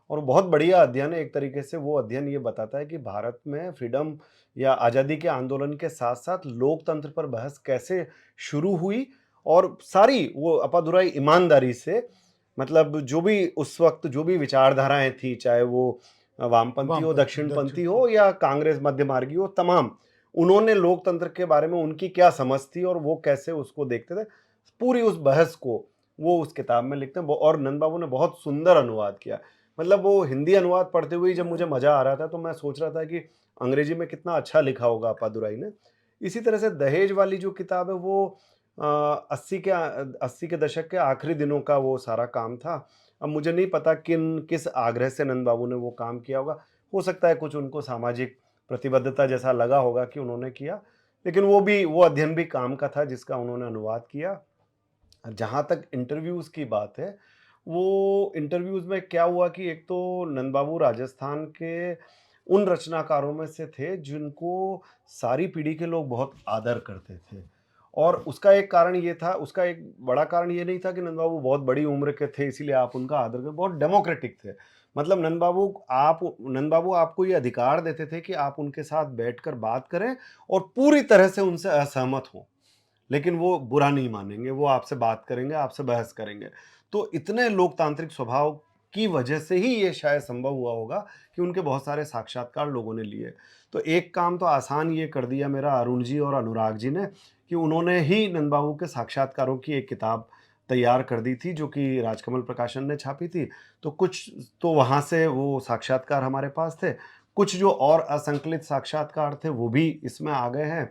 और बहुत बढ़िया अध्ययन है। एक तरीके से वो अध्ययन ये बताता है कि भारत में फ्रीडम या आज़ादी के आंदोलन के साथ-साथ लोकतंत्र पर बहस कैसे शुरू हुई और सारी वो अप्पादुराई ईमानदारी से मतलब जो भी उस वक़्त जो भी विचारधाराएँ थी, चाहे वो वामपंथी हो, वामपंथी, दक्षिणपंथी हो दक्षिणपंथी। या कांग्रेस मध्यमार्गी हो, तमाम उन्होंने लोकतंत्र के बारे में उनकी क्या समझ थी और वो कैसे उसको देखते थे, पूरी उस बहस को वो उस किताब में लिखते हैं और नंद बाबू ने बहुत सुंदर अनुवाद किया। मतलब वो हिंदी अनुवाद पढ़ते हुए ही जब मुझे मज़ा आ रहा था, तो मैं सोच रहा था कि अंग्रेजी में कितना अच्छा लिखा होगा अप्पादुराई ने। इसी तरह से दहेज वाली जो किताब है वो 80 के दशक के आखिरी दिनों का वो सारा काम था। अब मुझे नहीं पता किस आग्रह से नंद बाबू ने वो काम किया होगा। हो सकता है कुछ उनको सामाजिक प्रतिबद्धता जैसा लगा होगा कि उन्होंने किया। लेकिन वो अध्ययन भी काम का था जिसका उन्होंने अनुवाद किया। जहाँ तक इंटरव्यूज़ की बात है, वो इंटरव्यूज़ में क्या हुआ कि एक तो नंद बाबू राजस्थान के उन रचनाकारों में से थे जिनको सारी पीढ़ी के लोग बहुत आदर करते थे। और उसका एक बड़ा कारण ये नहीं था कि नंद बाबू बहुत बड़ी उम्र के थे इसीलिए आप उनका आदर करें, बहुत डेमोक्रेटिक थे। मतलब नंद बाबू आपको ये अधिकार देते थे कि आप उनके साथ बैठकर बात करें और पूरी तरह से उनसे असहमत हों। लेकिन वो बुरा नहीं मानेंगे, वो आपसे बात करेंगे, आपसे बहस करेंगे। तो इतने लोकतांत्रिक स्वभाव की वजह से ही ये शायद संभव हुआ होगा कि उनके बहुत सारे साक्षात्कार लोगों ने लिए। तो एक काम तो आसान ये कर दिया मेरा अरुण जी और अनुराग जी ने कि उन्होंने ही नंद बाबू के साक्षात्कारों की एक किताब तैयार कर दी थी, जो कि राजकमल प्रकाशन ने छापी थी। तो कुछ तो वहाँ से वो साक्षात्कार हमारे पास थे, कुछ जो और असंकलित साक्षात्कार थे, वो भी इसमें आ गए हैं।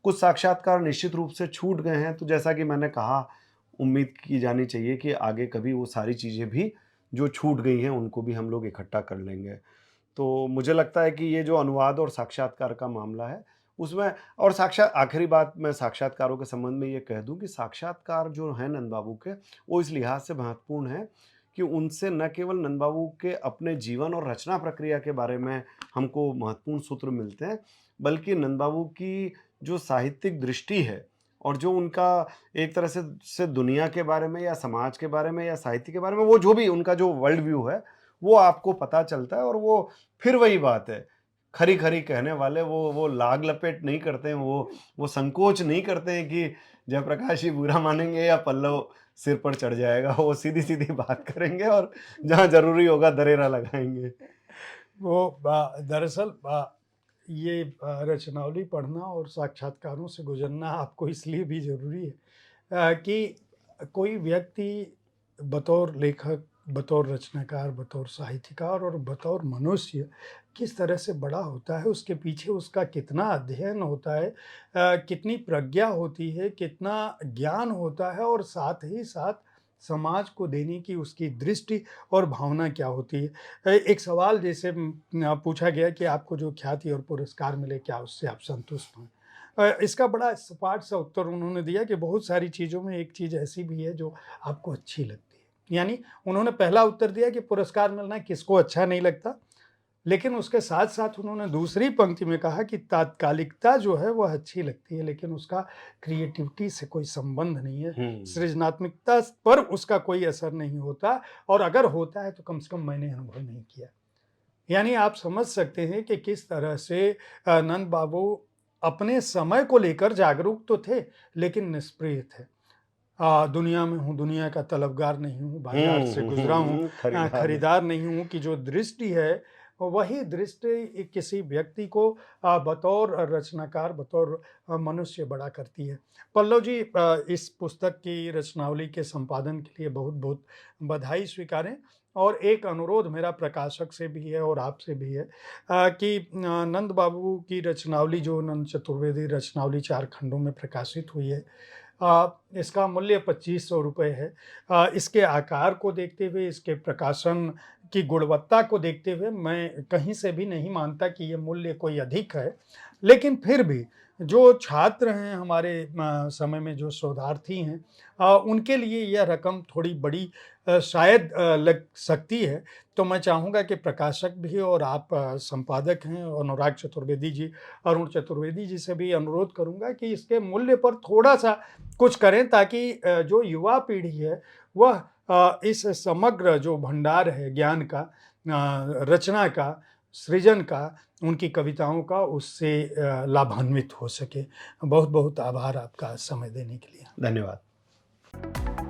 कुछ साक्षात्कार निश्चित रूप से छूट गए हैं, तो जैसा कि मैंने कहा, उम्मीद की जानी चाहिए कि आगे कभी वो सारी चीज़ें भी जो छूट गई हैं, उनको भी हम लोग इकट्ठा कर लेंगे। तो मुझे लगता है कि ये जो अनुवाद और साक्षात्कार का मामला है, उसमें और आखिरी बात मैं साक्षात्कारों के संबंध में ये कह दूँ कि साक्षात्कार जो हैं नंद बाबू के, वो इस लिहाज से महत्वपूर्ण हैं कि उनसे न केवल नंद बाबू के अपने जीवन और रचना प्रक्रिया के बारे में हमको महत्वपूर्ण सूत्र मिलते हैं, बल्कि नंद बाबू की जो साहित्यिक दृष्टि है और जो उनका एक तरह से दुनिया के बारे में या समाज के बारे में या साहित्य के बारे में, वो जो भी उनका जो वर्ल्ड व्यू है, वो आपको पता चलता है और वो फिर वही बात है, खरी-खरी कहने वाले वो लाग-लपेट नहीं करते हैं, वो संकोच नहीं करते हैं कि जयप्रकाश जी बुरा मानेंगे या पल्लव सिर पर चढ़ जाएगा, वो सीधी-सीधी बात करेंगे और जहाँ ज़रूरी होगा दरेरा लगाएँगे। वो दरअसल ये रचनावली पढ़ना और साक्षात्कारों से गुज़रना आपको इसलिए भी ज़रूरी है कि कोई व्यक्ति बतौर लेखक, बतौर रचनाकार, बतौर साहित्यकार और बतौर मनुष्य किस तरह से बड़ा होता है, उसके पीछे उसका कितना अध्ययन होता है, कितनी प्रज्ञा होती है, कितना ज्ञान होता है और साथ ही साथ समाज को देने की उसकी दृष्टि और भावना क्या होती है। एक सवाल जैसे पूछा गया कि आपको जो ख्याति और पुरस्कार मिले, क्या उससे आप संतुष्ट हैं? इसका बड़ा सपाट सा उत्तर उन्होंने दिया कि बहुत सारी चीज़ों में एक चीज़ ऐसी भी है जो आपको अच्छी लगती है। यानी उन्होंने पहला उत्तर दिया कि पुरस्कार मिलना किसको अच्छा नहीं लगता, लेकिन उसके साथ-साथ उन्होंने दूसरी पंक्ति में कहा कि तात्कालिकता जो है वह अच्छी लगती है, लेकिन उसका क्रिएटिविटी से कोई संबंध नहीं है, हुँ। सृजनात्मकता पर उसका कोई असर नहीं होता और अगर होता है तो कम से कम मैंने अनुभव नहीं किया। यानी आप समझ सकते हैं कि किस तरह से नंद बाबू अपने समय को लेकर जागरूक तो थे, लेकिन निष्क्रिय थे। दुनिया में हूँ, दुनिया का तलबगार नहीं हूँ, बाज़ार हुँ, से हुँ, गुज़रा हूँ, खरीदार नहीं। खरीदार नहीं हूँ कि जो दृष्टि है, वही दृष्टि किसी व्यक्ति को बतौर रचनाकार, बतौर मनुष्य बड़ा करती है। पल्लव जी, इस पुस्तक की रचनावली के संपादन के लिए बहुत-बहुत बधाई स्वीकारें और एक अनुरोध मेरा प्रकाशक से भी है और आपसे भी है कि नंद बाबू की रचनावली जो नंद चतुर्वेदी रचनावली 4 खंडों में प्रकाशित हुई है, इसका मूल्य ₹2500 है। इसके आकार को देखते हुए, इसके प्रकाशन की गुणवत्ता को देखते हुए मैं कहीं से भी नहीं मानता कि ये मूल्य कोई अधिक है। लेकिन फिर भी जो छात्र हैं हमारे समय में जो शोधार्थी हैं, उनके लिए यह रकम थोड़ी बड़ी शायद लग सकती है। तो मैं चाहूँगा कि प्रकाशक भी और आप संपादक हैं अनुराग चतुर्वेदी जी, अरुण चतुर्वेदी जी से भी अनुरोध करूँगा कि इसके मूल्य पर थोड़ा-सा कुछ करें ताकि जो युवा पीढ़ी है वह इस समग्र जो भंडार है ज्ञान का, रचना का, सृजन का, उनकी कविताओं का उससे लाभान्वित हो सके। बहुत-बहुत आभार आपका समय देने के लिए। धन्यवाद।